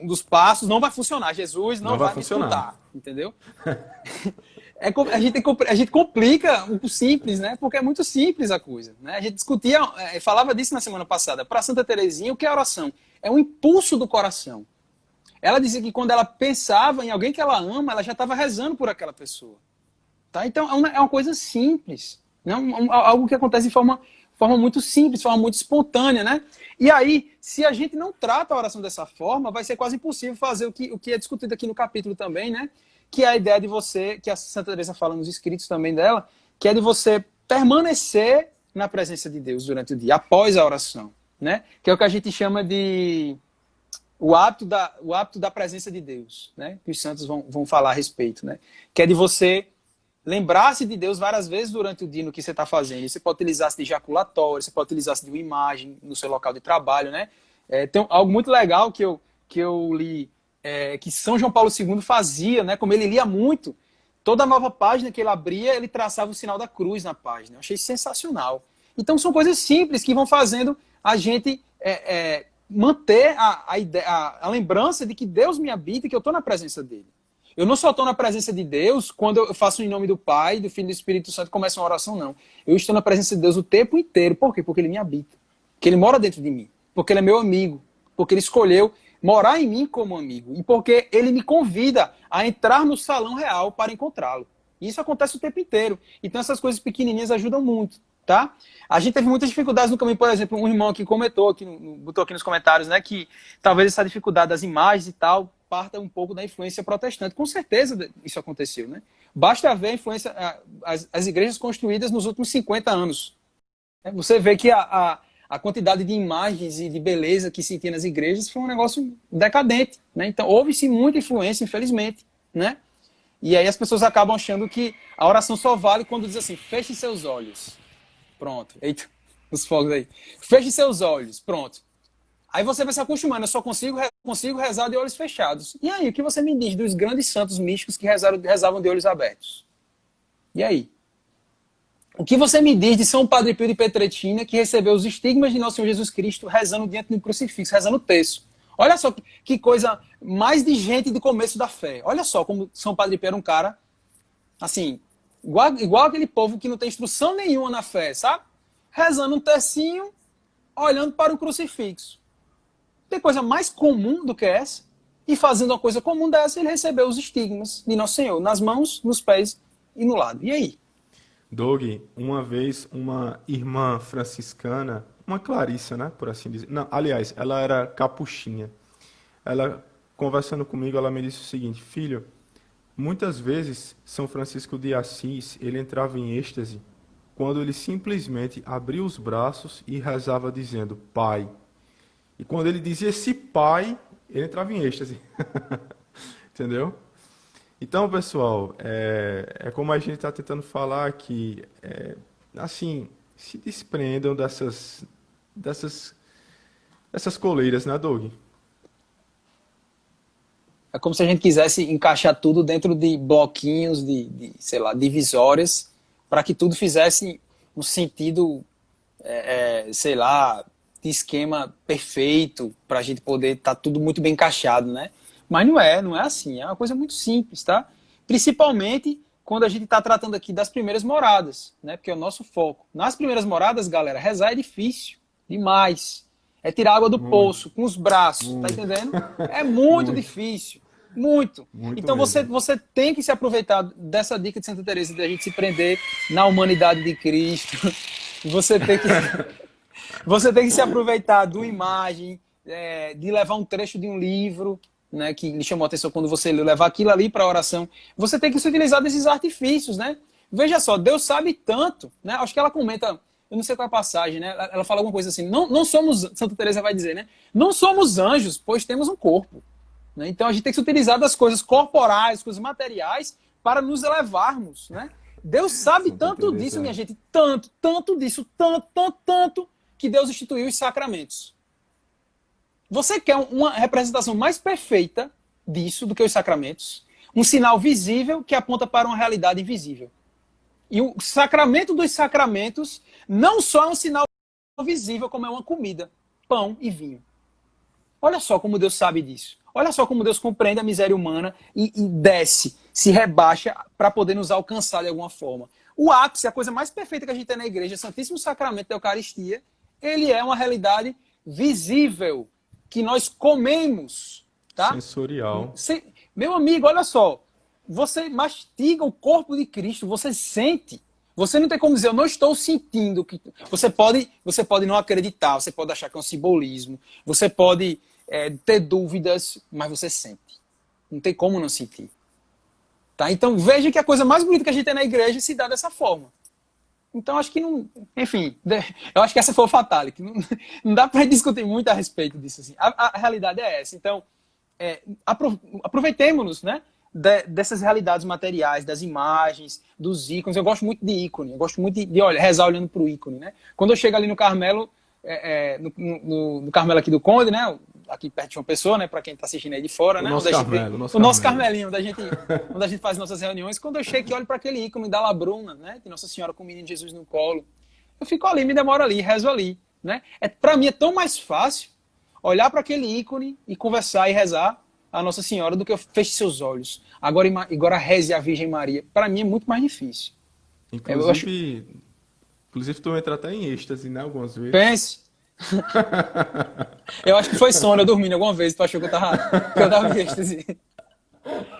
dos passos, não vai funcionar. Jesus não não vai vai me funcionar. escutar, entendeu? A gente complica o simples, né? Porque é muito simples a coisa, né? A gente discutia, falava disso na semana passada. Para Santa Teresinha, o que é oração? É um impulso do coração. Ela dizia que quando ela pensava em alguém que ela ama, ela já estava rezando por aquela pessoa. Tá? Então é uma coisa simples, né? Algo que acontece de forma muito simples, de forma muito espontânea, né? E aí, se a gente não trata a oração dessa forma, vai ser quase impossível fazer o que é discutido aqui no capítulo também, né? Que é a ideia de você, que a Santa Teresa fala nos escritos também dela, que é de você permanecer na presença de Deus durante o dia, após a oração, né? Que é o que a gente chama de o hábito da presença de Deus, né? Que os santos vão falar a respeito, né? Que é de você lembrar-se de Deus várias vezes durante o dia no que você está fazendo. Você pode utilizar-se de ejaculatório, você pode utilizar-se de uma imagem no seu local de trabalho, né? Tem algo muito legal que eu li, que São João Paulo II fazia, né? Como ele lia muito, toda nova página que ele abria, ele traçava o sinal da cruz na página. Eu achei sensacional. Então são coisas simples que vão fazendo a gente manter a lembrança de que Deus me habita e que eu estou na presença dele. Eu não só estou na presença de Deus quando eu faço em nome do Pai, do Filho e do Espírito Santo e começo uma oração, não. Eu estou na presença de Deus o tempo inteiro. Por quê? Porque ele me habita. Porque ele mora dentro de mim. Porque ele é meu amigo. Porque ele escolheu morar em mim como amigo. E porque ele me convida a entrar no salão real para encontrá-lo. E isso acontece o tempo inteiro. Então essas coisas pequenininhas ajudam muito. Tá? A gente teve muitas dificuldades no caminho, por exemplo, um irmão aqui comentou, botou aqui nos comentários, né, que talvez essa dificuldade das imagens e tal parta um pouco da influência protestante. Com certeza isso aconteceu, né? Basta ver a influência, as igrejas construídas nos últimos 50 anos. Você vê que a quantidade de imagens e de beleza que se tinha nas igrejas foi um negócio decadente, né? Então houve-se muita influência, infelizmente, né? E aí as pessoas acabam achando que a oração só vale quando diz assim, feche seus olhos. Pronto. Eita, os fogos aí. Feche seus olhos. Pronto. Aí você vai se acostumando. Eu só consigo rezar de olhos fechados. E aí, o que você me diz dos grandes santos místicos que rezavam de olhos abertos? E aí? O que você me diz de São Padre Pio de Petretina, que recebeu os estigmas de Nosso Senhor Jesus Cristo rezando diante do crucifixo, rezando o terço? Olha só que coisa mais de gente do começo da fé. Olha só como São Padre Pio era um cara, assim, igual aquele povo que não tem instrução nenhuma na fé, sabe? Rezando um tercinho, olhando para o crucifixo. Tem coisa mais comum do que essa? E fazendo uma coisa comum dessa, ele recebeu os estigmas de Nosso Senhor, nas mãos, nos pés e no lado. E aí? Doug, uma vez uma irmã franciscana, uma Clarissa, né, por assim dizer. Não, aliás, ela era capuchinha. Ela, conversando comigo, ela me disse o seguinte: filho, muitas vezes São Francisco de Assis, ele entrava em êxtase quando ele simplesmente abria os braços e rezava dizendo Pai. E quando ele dizia esse Pai, ele entrava em êxtase. Entendeu? Então, pessoal, é como a gente está tentando falar aqui, assim, se desprendam dessas coleiras, né, Doug? É como se a gente quisesse encaixar tudo dentro de bloquinhos, sei lá, divisórias, para que tudo fizesse um sentido, sei lá, de esquema perfeito, para a gente poder estar tudo muito bem encaixado, né? Mas não é assim, é uma coisa muito simples, tá? Principalmente quando a gente está tratando aqui das primeiras moradas, né? Porque é o nosso foco. Nas primeiras moradas, galera, rezar é difícil, demais. É tirar água do poço com os braços, tá entendendo? É muito difícil, muito. Muito Então mesmo. você tem que se aproveitar dessa dica de Santa Teresa de a gente se prender na humanidade de Cristo. Você tem que se aproveitar de uma imagem, de levar um trecho de um livro, né, que lhe chamou a atenção quando você leu, levar aquilo ali para a oração. Você tem que se utilizar desses artifícios, né? Veja só, Deus sabe tanto, né? Acho que ela comenta, eu não sei qual é a passagem, né? Ela fala alguma coisa assim, não somos, Santa Teresa vai dizer, né? Não somos anjos, pois temos um corpo. Né? Então a gente tem que se utilizar das coisas corporais, coisas materiais, para nos elevarmos, né? Deus sabe Santa tanto disso, minha Teresa. gente, tanto disso, tanto, que Deus instituiu os sacramentos. Você quer uma representação mais perfeita disso do que os sacramentos. Um sinal visível que aponta para uma realidade invisível. E o sacramento dos sacramentos não só é um sinal visível, como é uma comida, pão e vinho. Olha só como Deus sabe disso. Olha só como Deus compreende a miséria humana e desce, se rebaixa para poder nos alcançar de alguma forma. O ápice, a coisa mais perfeita que a gente tem na igreja, o Santíssimo Sacramento da Eucaristia, ele é uma realidade visível, que nós comemos. Tá? Sensorial. Meu amigo, olha só. Você mastiga o corpo de Cristo, você sente. Você não tem como dizer, eu não estou sentindo. Que você pode não acreditar, você pode achar que é um simbolismo, você pode ter dúvidas, mas você sente. Não tem como não sentir. Tá? Então veja que a coisa mais bonita que a gente tem na igreja se dá dessa forma. Então acho que não... Enfim, eu acho que essa foi o fatality. Não dá para discutir muito a respeito disso. Assim. A realidade é essa. Então, aproveitemos-nos, né? Dessas realidades materiais, das imagens, dos ícones. Eu gosto muito de ícone, eu gosto muito de rezar olhando para o ícone, né? Quando eu chego ali no Carmelo, no Carmelo aqui do Conde, né? Aqui perto de uma pessoa, né? Para quem está assistindo aí de fora, né? O nosso Carmelinho, onde a gente faz nossas reuniões. Quando eu chego e olho para aquele ícone da Labruna, né? De Nossa Senhora com o Menino Jesus no colo, eu fico ali, me demoro ali, rezo ali, né? Para mim é tão mais fácil olhar para aquele ícone e conversar e rezar a Nossa Senhora do que eu feche seus olhos. Agora reze a Virgem Maria. Para mim é muito mais difícil. Inclusive tu entra até em êxtase, né? Algumas vezes. Pense. Eu acho que foi sono, eu dormindo alguma vez, tu achou que eu tava em êxtase.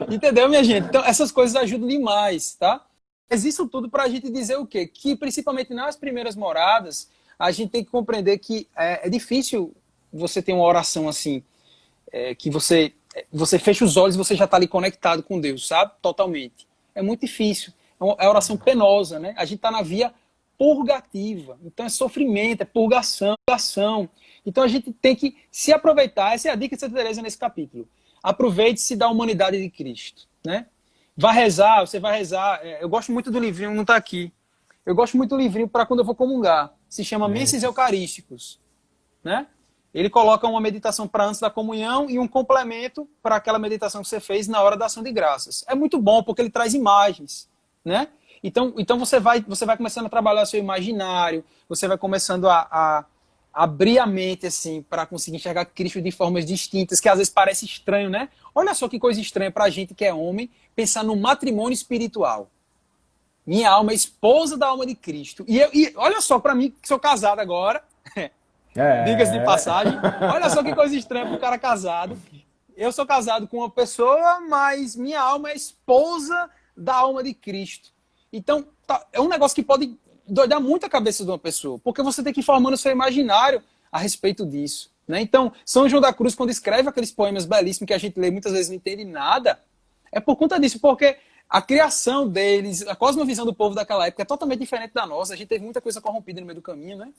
Entendeu, minha gente? Então essas coisas ajudam demais, tá? Mas isso tudo para a gente dizer o quê? Que principalmente nas primeiras moradas, a gente tem que compreender que é difícil você ter uma oração assim, que você fecha os olhos e você já está ali conectado com Deus, sabe? Totalmente. É muito difícil. É oração penosa, né? A gente está na via purgativa. Então é sofrimento, é purgação. Então a gente tem que se aproveitar. Essa é a dica de Santa Teresa nesse capítulo. Aproveite-se da humanidade de Cristo, né? Você vai rezar. Eu gosto muito do livrinho, não está aqui. Eu gosto muito do livrinho para quando eu vou comungar. Se chama Menses Eucarísticos, né? Ele coloca uma meditação para antes da comunhão e um complemento para aquela meditação que você fez na hora da ação de graças. É muito bom porque ele traz imagens, né? Então você vai começando a trabalhar seu imaginário, você vai começando a abrir a mente assim para conseguir enxergar Cristo de formas distintas, que às vezes parece estranho, né? Olha só que coisa estranha para a gente que é homem pensar no matrimônio espiritual. Minha alma é esposa da alma de Cristo. E olha só, para mim, que sou casado agora... Diga-se de passagem. Olha só que coisa estranha para um cara casado. Eu sou casado com uma pessoa, mas minha alma é esposa da alma de Cristo. Então, é um negócio que pode doidar muito a cabeça de uma pessoa, porque você tem que ir formando o seu imaginário a respeito disso. Né? Então, São João da Cruz, quando escreve aqueles poemas belíssimos que a gente lê muitas vezes não entende nada, é por conta disso, porque a criação deles, a cosmovisão do povo daquela época é totalmente diferente da nossa. A gente teve muita coisa corrompida no meio do caminho, né?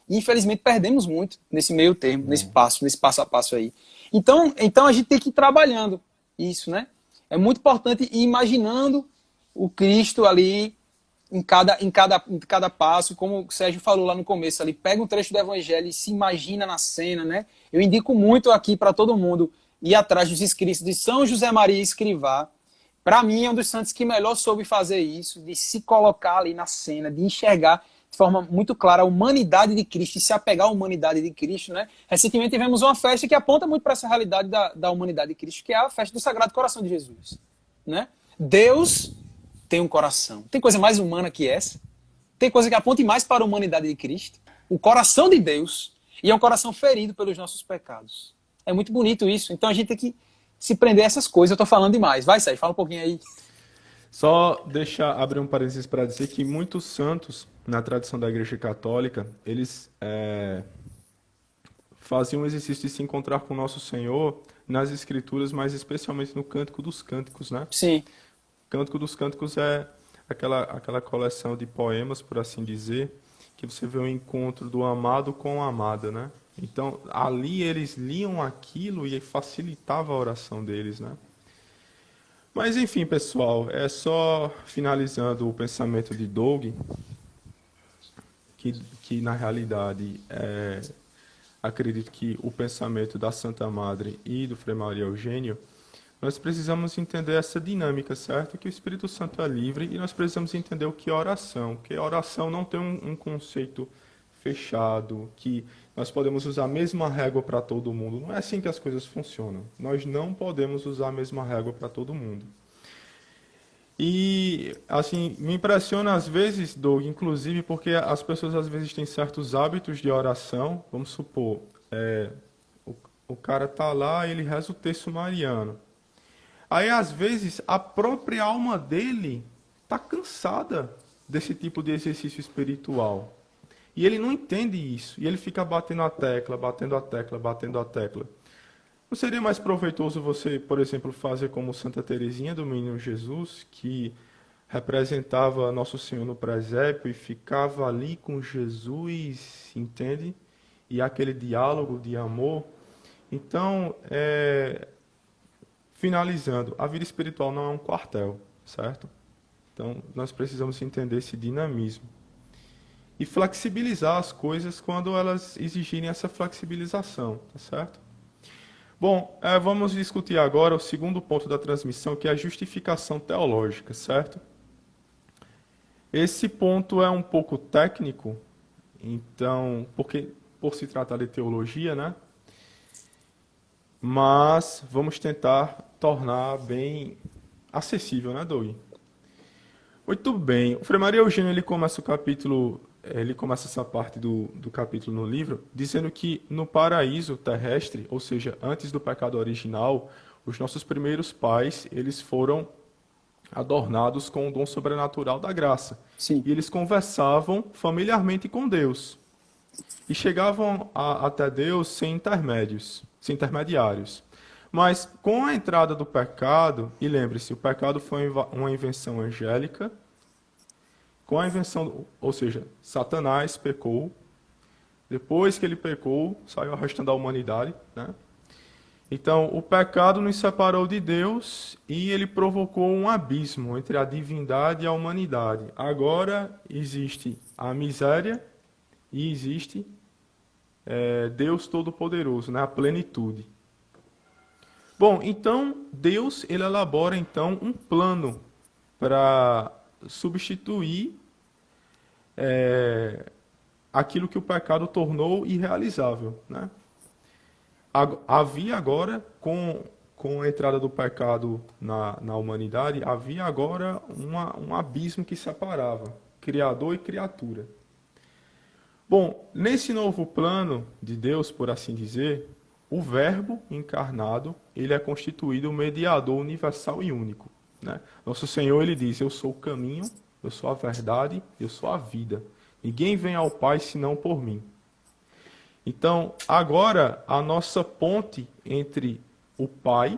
E infelizmente perdemos muito nesse meio termo, nesse passo a passo aí. Então a gente tem que ir trabalhando isso, né? É muito importante ir imaginando o Cristo ali em cada passo, como o Sérgio falou lá no começo, ali pega um trecho do Evangelho e se imagina na cena, né? Eu indico muito aqui para todo mundo ir atrás dos escritos de São José Maria Escrivá. Para mim, é um dos santos que melhor soube fazer isso, de se colocar ali na cena, de enxergar de forma muito clara a humanidade de Cristo e se apegar à humanidade de Cristo, né? Recentemente tivemos uma festa que aponta muito para essa realidade da humanidade de Cristo, que é a festa do Sagrado Coração de Jesus, né? Deus tem um coração. Tem coisa mais humana que essa? Tem coisa que aponte mais para a humanidade de Cristo? O coração de Deus. E é um coração ferido pelos nossos pecados. É muito bonito isso. Então a gente tem que se prender a essas coisas. Eu tô falando demais. Vai, Sérgio, fala um pouquinho aí. Só abrir um parênteses para dizer que muitos santos, na tradição da Igreja Católica, eles faziam o exercício de se encontrar com o Nosso Senhor nas Escrituras, mas especialmente no Cântico dos Cânticos, né? Sim. O Cântico dos Cânticos é aquela coleção de poemas, por assim dizer, que você vê o encontro do amado com a amada, né? Então, ali eles liam aquilo e facilitava a oração deles, né? Mas, enfim, pessoal, só finalizando o pensamento de Doug, que na realidade, acredito que o pensamento da Santa Madre e do Frei Maria Eugênio nós precisamos entender essa dinâmica, certo? Que o Espírito Santo é livre e nós precisamos entender o que é oração. Que a oração não tem um conceito fechado, que nós podemos usar a mesma régua para todo mundo. Não é assim que as coisas funcionam. Nós não podemos usar a mesma régua para todo mundo. E, assim, me impressiona às vezes, Doug, inclusive, porque as pessoas às vezes têm certos hábitos de oração. Vamos supor, o, o cara tá lá e ele reza o terço mariano. Aí, às vezes, a própria alma dele está cansada desse tipo de exercício espiritual. E ele não entende isso. E ele fica batendo a tecla, batendo a tecla, batendo a tecla. Não seria mais proveitoso você, por exemplo, fazer como Santa Teresinha do Menino Jesus, que representava Nosso Senhor no presépio e ficava ali com Jesus, entende? E aquele diálogo de amor. Então, finalizando, a vida espiritual não é um quartel, certo? Então, nós precisamos entender esse dinamismo. E flexibilizar as coisas quando elas exigirem essa flexibilização, tá certo? Bom, vamos discutir agora o segundo ponto da transmissão, que é a justificação teológica, certo? Esse ponto é um pouco técnico, então, porque por se tratar de teologia, né? Mas vamos tentar tornar bem acessível, né, Doug? Muito bem. O Frei Maria Eugênio, ele começa essa parte do capítulo no livro, dizendo que no paraíso terrestre, ou seja, antes do pecado original, os nossos primeiros pais, eles foram adornados com o dom sobrenatural da graça. Sim. E eles conversavam familiarmente com Deus. E chegavam até Deus sem intermediários. Mas com a entrada do pecado, e lembre-se, o pecado foi uma invenção angélica. Com a invenção, ou seja, Satanás pecou. Depois que ele pecou, saiu arrastando a humanidade, né? Então, o pecado nos separou de Deus e ele provocou um abismo entre a divindade e a humanidade. Agora existe a miséria e existe Deus Todo-Poderoso, né? A plenitude. Bom, então Deus ele elabora então um plano para substituir aquilo que o pecado tornou irrealizável, né? Havia agora, com a entrada do pecado na humanidade, havia agora um abismo que separava Criador e criatura. Bom, nesse novo plano de Deus, por assim dizer, o Verbo encarnado, ele é constituído um mediador universal e único, né? Nosso Senhor, ele diz, eu sou o caminho, eu sou a verdade, eu sou a vida. Ninguém vem ao Pai senão por mim. Então, agora, a nossa ponte entre o Pai,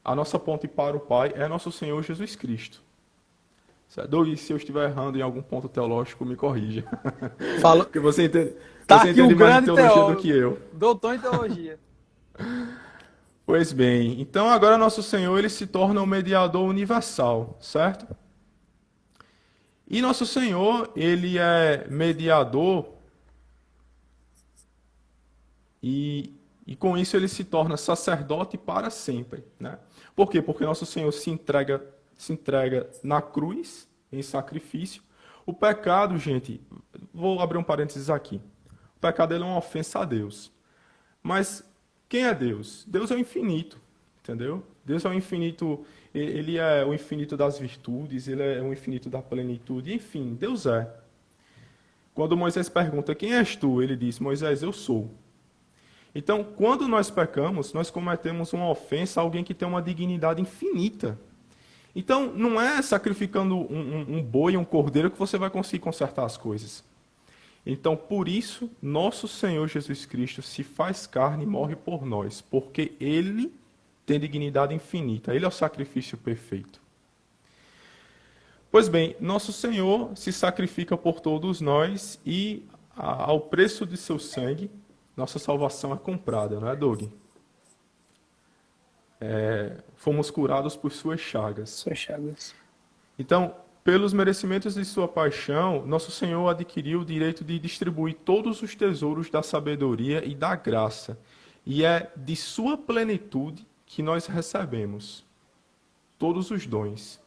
a nossa ponte para o Pai é nosso Senhor Jesus Cristo. E se eu estiver errando em algum ponto teológico, me corrija. Fala. Porque você entende, Tá você aqui entende um mais de grande teologia teólogo, do que eu. doutor em teologia. Pois bem, então agora nosso Senhor ele se torna um mediador universal, certo? E nosso Senhor, ele é mediador e com isso ele se torna sacerdote para sempre, né? Por quê? Porque nosso Senhor se entrega na cruz, em sacrifício. O pecado, gente, vou abrir um parênteses aqui. O pecado ele é uma ofensa a Deus. Mas quem é Deus? Deus é o infinito, entendeu? Deus é o infinito, ele é o infinito das virtudes, ele é o infinito da plenitude, enfim, Deus é. Quando Moisés pergunta, quem és tu? Ele diz, Moisés, eu sou. Então, quando nós pecamos, nós cometemos uma ofensa a alguém que tem uma dignidade infinita. Então, não é sacrificando um boi, um cordeiro, que você vai conseguir consertar as coisas. Então, por isso, nosso Senhor Jesus Cristo se faz carne e morre por nós, porque Ele tem dignidade infinita. Ele é o sacrifício perfeito. Pois bem, nosso Senhor se sacrifica por todos nós e, ao preço de seu sangue, nossa salvação é comprada, não é, Doug? Fomos curados por suas chagas. Suas chagas. Então, pelos merecimentos de sua paixão, nosso Senhor adquiriu o direito de distribuir todos os tesouros da sabedoria e da graça. E é de sua plenitude que nós recebemos. Todos os dons.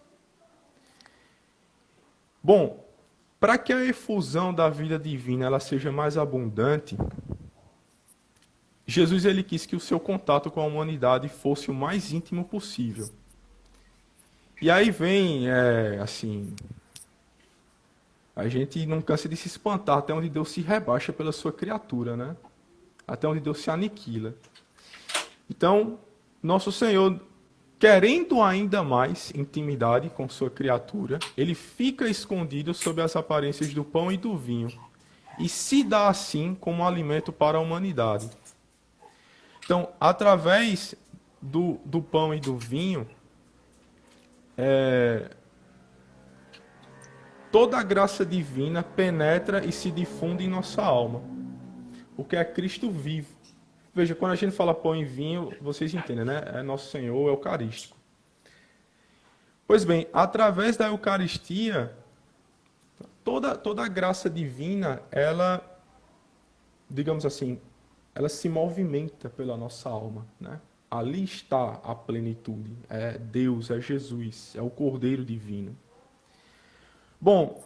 Bom, para que a efusão da vida divina ela seja mais abundante, Jesus ele quis que o seu contato com a humanidade fosse o mais íntimo possível. E aí vem, assim, a gente não cansa de se espantar até onde Deus se rebaixa pela sua criatura, né? Até onde Deus se aniquila. Então, nosso Senhor, querendo ainda mais intimidade com sua criatura, ele fica escondido sob as aparências do pão e do vinho e se dá assim como alimento para a humanidade. Então, através do pão e do vinho, toda a graça divina penetra e se difunde em nossa alma, porque é Cristo vivo. Veja, quando a gente fala pão e vinho, vocês entendem, né? É nosso Senhor Eucarístico. Pois bem, através da Eucaristia, toda a graça divina, ela, digamos assim, ela se movimenta pela nossa alma, né? Ali está a plenitude. É Deus, é Jesus, é o Cordeiro Divino. Bom,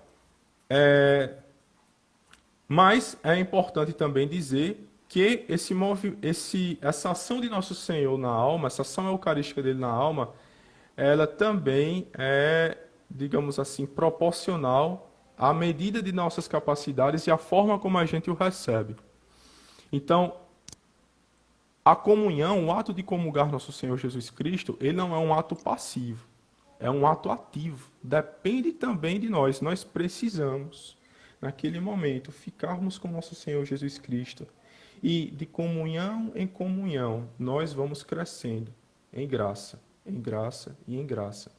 mas é importante também dizer que essa ação de Nosso Senhor na alma, essa ação eucarística dele na alma, ela também é, digamos assim, proporcional à medida de nossas capacidades e à forma como a gente o recebe. Então, a comunhão, o ato de comungar Nosso Senhor Jesus Cristo, ele não é um ato passivo, é um ato ativo. Depende também de nós. Nós precisamos, naquele momento, ficarmos com Nosso Senhor Jesus Cristo. E de comunhão em comunhão, nós vamos crescendo em graça e em graça.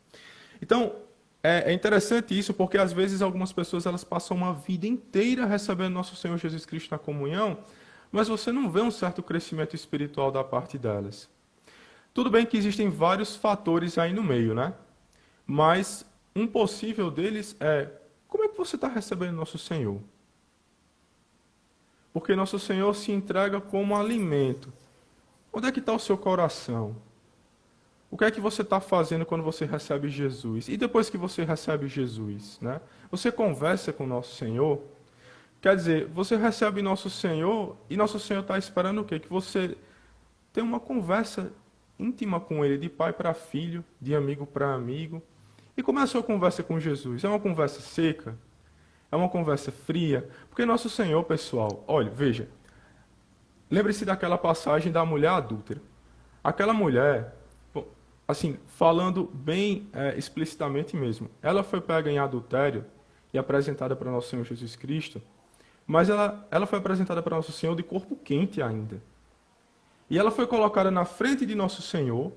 Então, é interessante isso, porque às vezes algumas pessoas elas passam uma vida inteira recebendo Nosso Senhor Jesus Cristo na comunhão, mas você não vê um certo crescimento espiritual da parte delas. Tudo bem que existem vários fatores aí no meio, né? Mas um possível deles é, como é que você está recebendo Nosso Senhor? Porque Nosso Senhor se entrega como alimento. Onde é que está o seu coração? O que é que você está fazendo quando você recebe Jesus? E depois que você recebe Jesus, né? Você conversa com Nosso Senhor? Quer dizer, você recebe Nosso Senhor e Nosso Senhor está esperando o quê? Que você tenha uma conversa íntima com Ele, de pai para filho, de amigo para amigo. E como é a sua conversa com Jesus? É uma conversa seca? É uma conversa fria? Porque Nosso Senhor, pessoal, olha, veja, lembre-se daquela passagem da mulher adúltera. Aquela mulher, assim, falando bem explicitamente mesmo, ela foi pega em adultério e apresentada para Nosso Senhor Jesus Cristo, mas ela foi apresentada para Nosso Senhor de corpo quente ainda. E ela foi colocada na frente de Nosso Senhor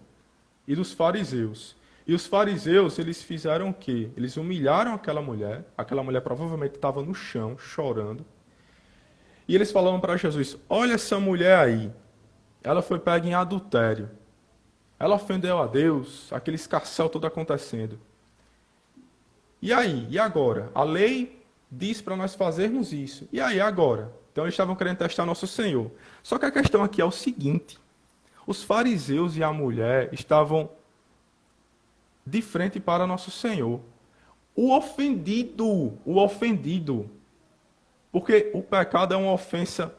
e dos fariseus. E os fariseus, eles fizeram o quê? Eles humilharam aquela mulher provavelmente estava no chão, chorando. E eles falaram para Jesus, olha essa mulher aí, ela foi pega em adultério. Ela ofendeu a Deus, aquele escarcéu todo acontecendo. E aí? E agora? A lei diz para nós fazermos isso. E aí, agora? Então eles estavam querendo testar Nosso Senhor. Só que a questão aqui é o seguinte, os fariseus e a mulher estavam de frente para Nosso Senhor. O ofendido, porque o pecado é uma ofensa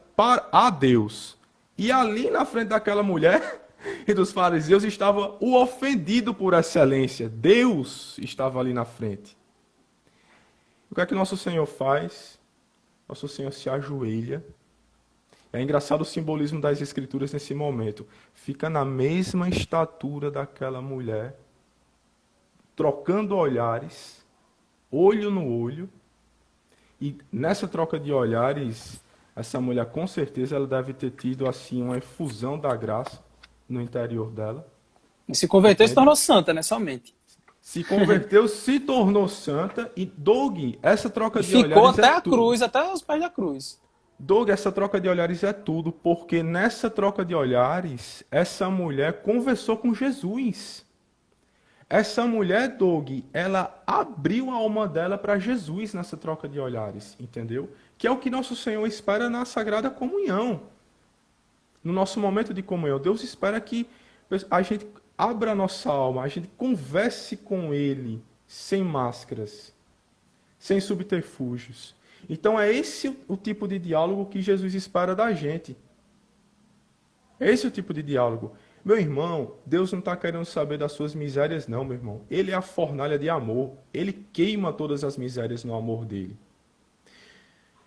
a Deus. E ali na frente daquela mulher e dos fariseus estava o ofendido por excelência. Deus estava ali na frente. O que é que Nosso Senhor faz? Nosso Senhor se ajoelha. É engraçado o simbolismo das Escrituras nesse momento. Fica na mesma estatura daquela mulher, trocando olhares, olho no olho. E nessa troca de olhares, essa mulher com certeza ela deve ter tido assim uma efusão da graça no interior dela. E se converteu e se tornou santa, né? Somente. Se converteu, se tornou santa. E Doug, essa troca de ficou olhares até é a tudo. cruz, até os pés da cruz. Doug, essa troca de olhares é tudo, porque nessa troca de olhares, essa mulher conversou com Jesus. Essa mulher, Doug, ela abriu a alma dela para Jesus nessa troca de olhares, entendeu? Que é o que Nosso Senhor espera na Sagrada Comunhão. No nosso momento de comunhão, Deus espera que A gente abra a nossa alma, a gente converse com Ele sem máscaras, sem subterfúgios. Então é esse o tipo de diálogo que Jesus espera da gente. É esse o tipo de diálogo. Meu irmão, Deus não está querendo saber das suas misérias, não, meu irmão. Ele é a fornalha de amor. Ele queima todas as misérias no amor dele.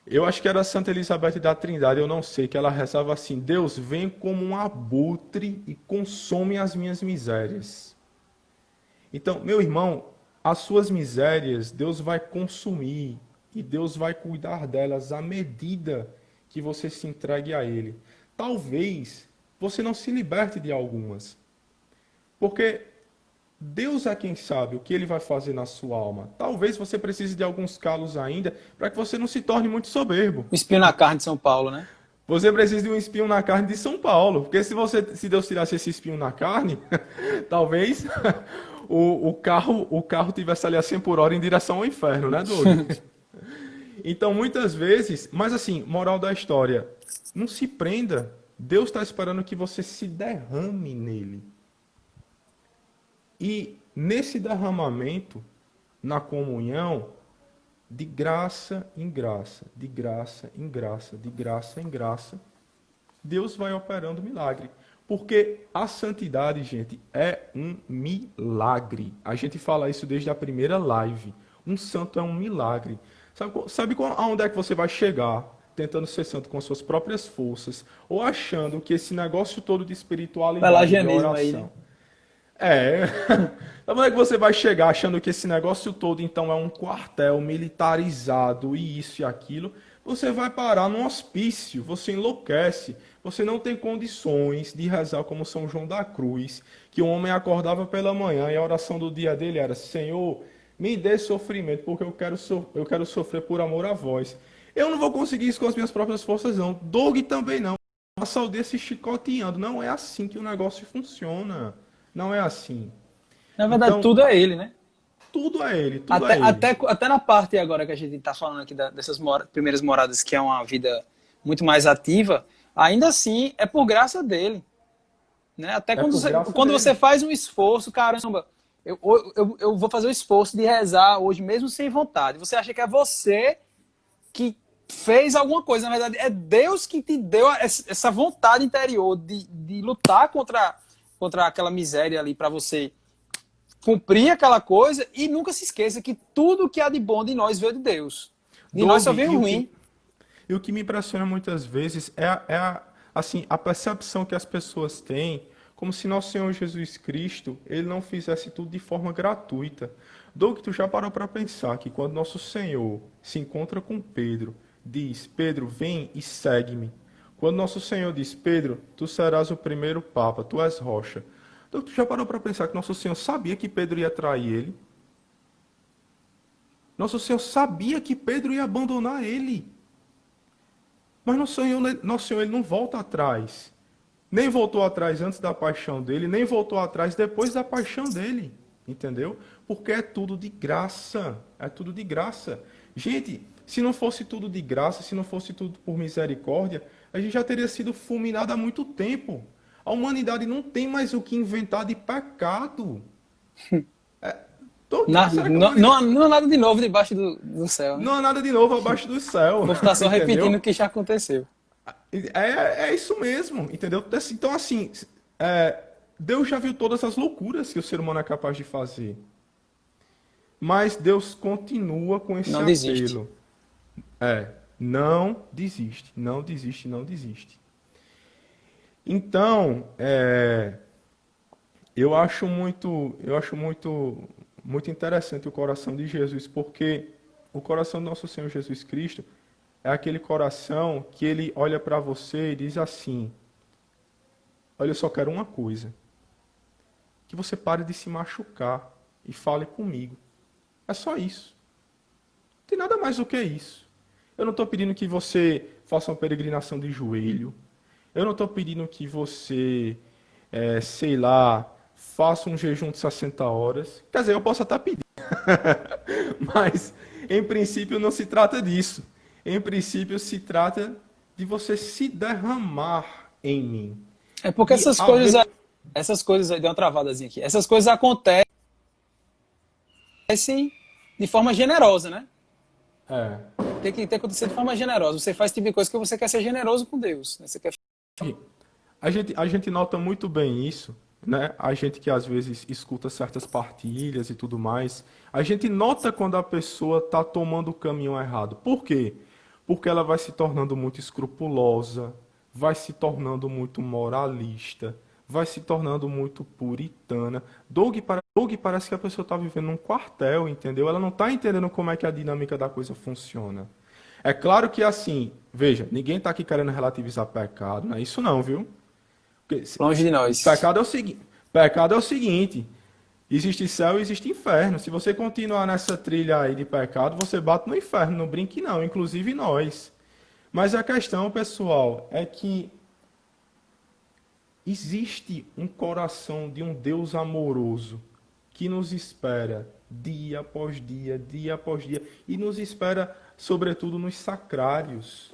Eu acho que era Santa Elizabeth da Trindade, eu não sei, que ela rezava assim: Deus, vem como um abutre e consome as minhas misérias. Então, meu irmão, as suas misérias, Deus vai consumir e Deus vai cuidar delas à medida que você se entregue a Ele. Talvez você não se liberte de algumas, porque Deus é quem sabe o que Ele vai fazer na sua alma. Talvez você precise de alguns calos ainda para que você não se torne muito soberbo. O espinho na carne de São Paulo, né? Você precisa de um espinho na carne de São Paulo, porque se Deus tirasse esse espinho na carne, talvez o carro tivesse ali a 100 por hora em direção ao inferno, né, Doug? Então, muitas vezes, mas assim, moral da história, não se prenda. Deus está esperando que você se derrame nele. E nesse derramamento, na comunhão, de graça em graça, de graça em graça, de graça em graça, Deus vai operando milagre. Porque a santidade, gente, é um milagre. A gente fala isso desde a primeira live. Um santo é um milagre. Sabe aonde é que você vai chegar tentando ser santo com suas próprias forças ou achando que esse negócio todo de espiritualidade, de oração... Aí, né? Sabe onde é que você vai chegar achando que esse negócio todo então é um quartel militarizado e isso e aquilo? Você vai parar num hospício, você enlouquece, você não tem condições de rezar como São João da Cruz, que o homem acordava pela manhã e a oração do dia dele era: Senhor, me dê sofrimento, porque eu quero sofrer por amor a vós. Eu não vou conseguir isso com as minhas próprias forças, não. Doug também não. Passa o dia se chicoteando. Não é assim que o negócio funciona. Não é assim. Na verdade, Então, tudo é ele, né? tudo é ele, tudo é ele. Até na parte agora que a gente está falando aqui dessas primeiras moradas, que é uma vida muito mais ativa, ainda assim é por graça dele. Né? Até quando você faz um esforço, caramba, eu vou fazer o esforço de rezar hoje mesmo sem vontade. Você acha que é você que fez alguma coisa. Na verdade, é Deus que te deu essa vontade interior de lutar contra aquela miséria ali para você cumprir aquela coisa. E nunca se esqueça que tudo que há de bom de nós veio de Deus. De nós só veio ruim. E o que me impressiona muitas vezes assim, a percepção que as pessoas têm, como se nosso Senhor Jesus Cristo ele não fizesse tudo de forma gratuita. Doug, tu já parou para pensar que quando nosso Senhor se encontra com Pedro, diz: Pedro, vem e segue-me. Quando nosso Senhor diz: Pedro, tu serás o primeiro Papa, tu és rocha. Doug, tu já parou para pensar que nosso Senhor sabia que Pedro ia trair ele? Nosso Senhor sabia que Pedro ia abandonar ele. Mas nosso Senhor ele não volta atrás. Nem voltou atrás antes da paixão dele, nem voltou atrás depois da paixão dele. Entendeu? Porque é tudo de graça. É tudo de graça. Gente, se não fosse tudo de graça, se não fosse tudo por misericórdia, a gente já teria sido fulminado há muito tempo. A humanidade não tem mais o que inventar de pecado. Não há nada de novo debaixo do céu. Né? Não há nada de novo abaixo do céu. Vou estar só repetindo o que já aconteceu. É isso mesmo, entendeu? Então, assim, Deus já viu todas as loucuras que o ser humano é capaz de fazer. Mas Deus continua com esse apelo. Desiste. Não desiste, não desiste, não desiste. Então, eu acho muito interessante o coração de Jesus, porque o coração do nosso Senhor Jesus Cristo é aquele coração que ele olha para você e diz assim: olha, eu só quero uma coisa, que você pare de se machucar e fale comigo. É só isso. Não tem nada mais do que isso. Eu não estou pedindo que você faça uma peregrinação de joelho. Eu não estou pedindo que você, sei lá, faça um jejum de 60 horas. Quer dizer, eu posso até pedir. Mas, em princípio, não se trata disso. Em princípio, se trata de você se derramar em mim. É porque essas coisas essas coisas, deu uma travadazinha aqui, essas coisas acontecem de forma generosa, né? É. Tem que acontecer de forma generosa. Você faz tipo de coisa que você quer ser generoso com Deus, né? Você quer... A gente nota muito bem isso, né? A gente que às vezes escuta certas partilhas e tudo mais, a gente nota quando a pessoa está tomando o caminho errado. Por quê? Porque ela vai se tornando muito escrupulosa, vai se tornando muito moralista, vai se tornando muito puritana. Doug parece que a pessoa está vivendo num quartel, entendeu? Ela não está entendendo como é que a dinâmica da coisa funciona. É claro que assim, veja, ninguém está aqui querendo relativizar pecado, não é isso não, viu? Porque Longe de nós. pecado é o seguinte, existe céu e existe inferno. Se você continuar nessa trilha aí de pecado, você bate no inferno, não brinque não, inclusive nós. Mas a questão, pessoal, é que existe um coração de um Deus amoroso que nos espera dia após dia, e nos espera, sobretudo, nos sacrários.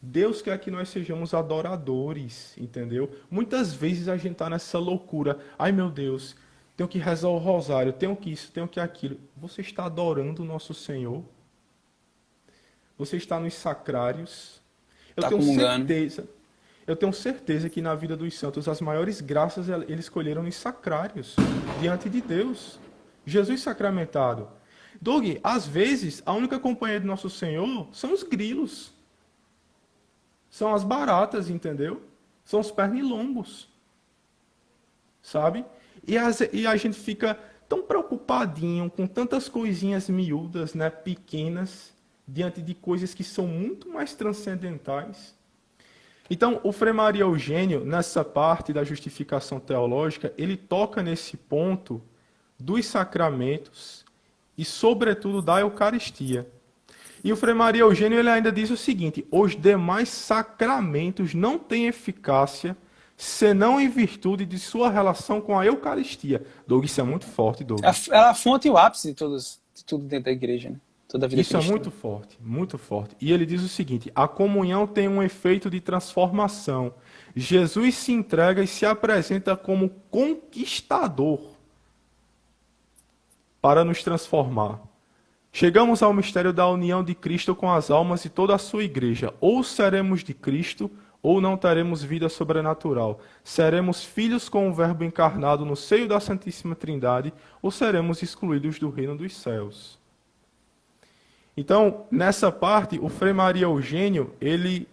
Deus quer que nós sejamos adoradores, entendeu? Muitas vezes a gente está nessa loucura. Ai, meu Deus, tenho que rezar o rosário, tenho que isso, tenho que aquilo. Você está adorando o nosso Senhor? Você está nos sacrários? Eu Tá tenho comungando. certeza, eu tenho certeza que na vida dos santos as maiores graças eles escolheram nos sacrários, diante de Deus. Jesus sacramentado. Doug, às vezes a única companhia do nosso Senhor são os grilos. São as baratas, entendeu? São os pernilongos. Sabe? E a gente fica tão preocupadinho com tantas coisinhas miúdas, né, pequenas, diante de coisas que são muito mais transcendentais. Então, o Frei Maria Eugênio, nessa parte da justificação teológica, ele toca nesse ponto dos sacramentos e, sobretudo, da Eucaristia. E o Frei Maria Eugênio ele ainda diz o seguinte: os demais sacramentos não têm eficácia senão em virtude de sua relação com a Eucaristia. Doug, isso é muito forte, Doug. Ela é a fonte e o ápice de tudo dentro da igreja, né? Toda a vida Isso é cristã. muito forte, muito forte. E ele diz o seguinte: a comunhão tem um efeito de transformação. Jesus se entrega e se apresenta como conquistador para nos transformar. Chegamos ao mistério da união de Cristo com as almas e toda a sua igreja. Ou seremos de Cristo, ou não teremos vida sobrenatural. Seremos filhos com o Verbo encarnado no seio da Santíssima Trindade, ou seremos excluídos do reino dos céus. Então, nessa parte, o Frei Maria Eugênio, ele,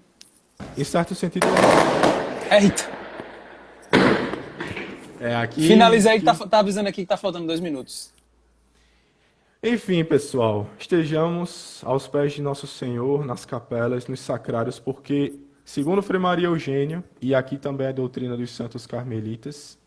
em certo sentido... Eita! Aqui... Finaliza aí que tá avisando aqui que tá faltando 2 minutos. Enfim, pessoal, estejamos aos pés de Nosso Senhor, nas capelas, nos sacrários, porque, segundo Frei Maria Eugênio, e aqui também a doutrina dos santos carmelitas,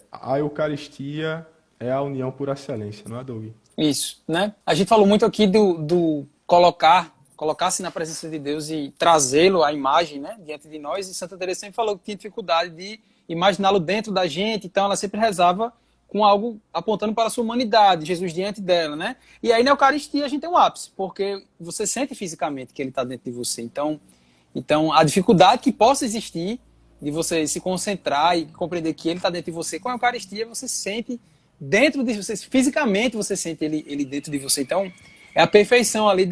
a Eucaristia é a união por excelência, não é, Doug? Isso, né? A gente falou muito aqui do colocar-se na presença de Deus e trazê-lo, a imagem, né, diante de nós, e Santa Teresa sempre falou que tinha dificuldade de imaginá-lo dentro da gente, então ela sempre rezava com algo apontando para a sua humanidade, Jesus diante dela, né? E aí na Eucaristia a gente tem um ápice, porque você sente fisicamente que ele está dentro de você. Então a dificuldade que possa existir de você se concentrar e compreender que ele está dentro de você, com a Eucaristia você sente dentro de você, fisicamente você sente ele dentro de você. Então é a perfeição ali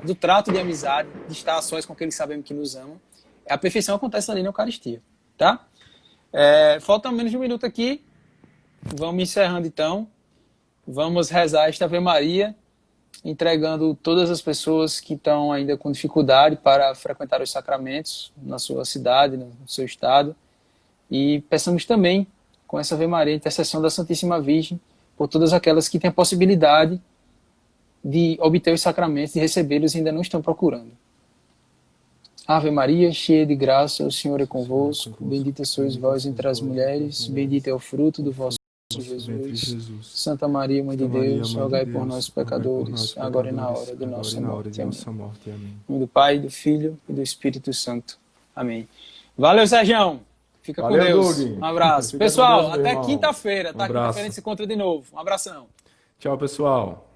do trato de amizade, de estar a sós com aqueles que sabemos que nos amam. A perfeição acontece ali na Eucaristia, tá? Falta menos de 1 minuto aqui. Vamos encerrando então. Vamos rezar esta Ave Maria, entregando todas as pessoas que estão ainda com dificuldade para frequentar os sacramentos na sua cidade, no seu estado. E peçamos também, com essa Ave Maria, a intercessão da Santíssima Virgem, por todas aquelas que têm a possibilidade de obter os sacramentos, de recebê-los e ainda não estão procurando. Ave Maria, cheia de graça, o Senhor é convosco. Bendita sois vós entre as mulheres, bendito é o fruto do vosso Jesus. Santa Maria, Mãe de Deus, rogai por nós, pecadores, agora e na hora de nossa morte. Amém. Em nome do Pai, do Filho e do Espírito Santo. Amém. Valeu, Sérgio. Fica com Deus. Doug. Um abraço. Fica Pessoal, com Deus, até quinta-feira. Tá? abraço. Quinta-feira a gente se encontra de novo. Um abração. Tchau, pessoal.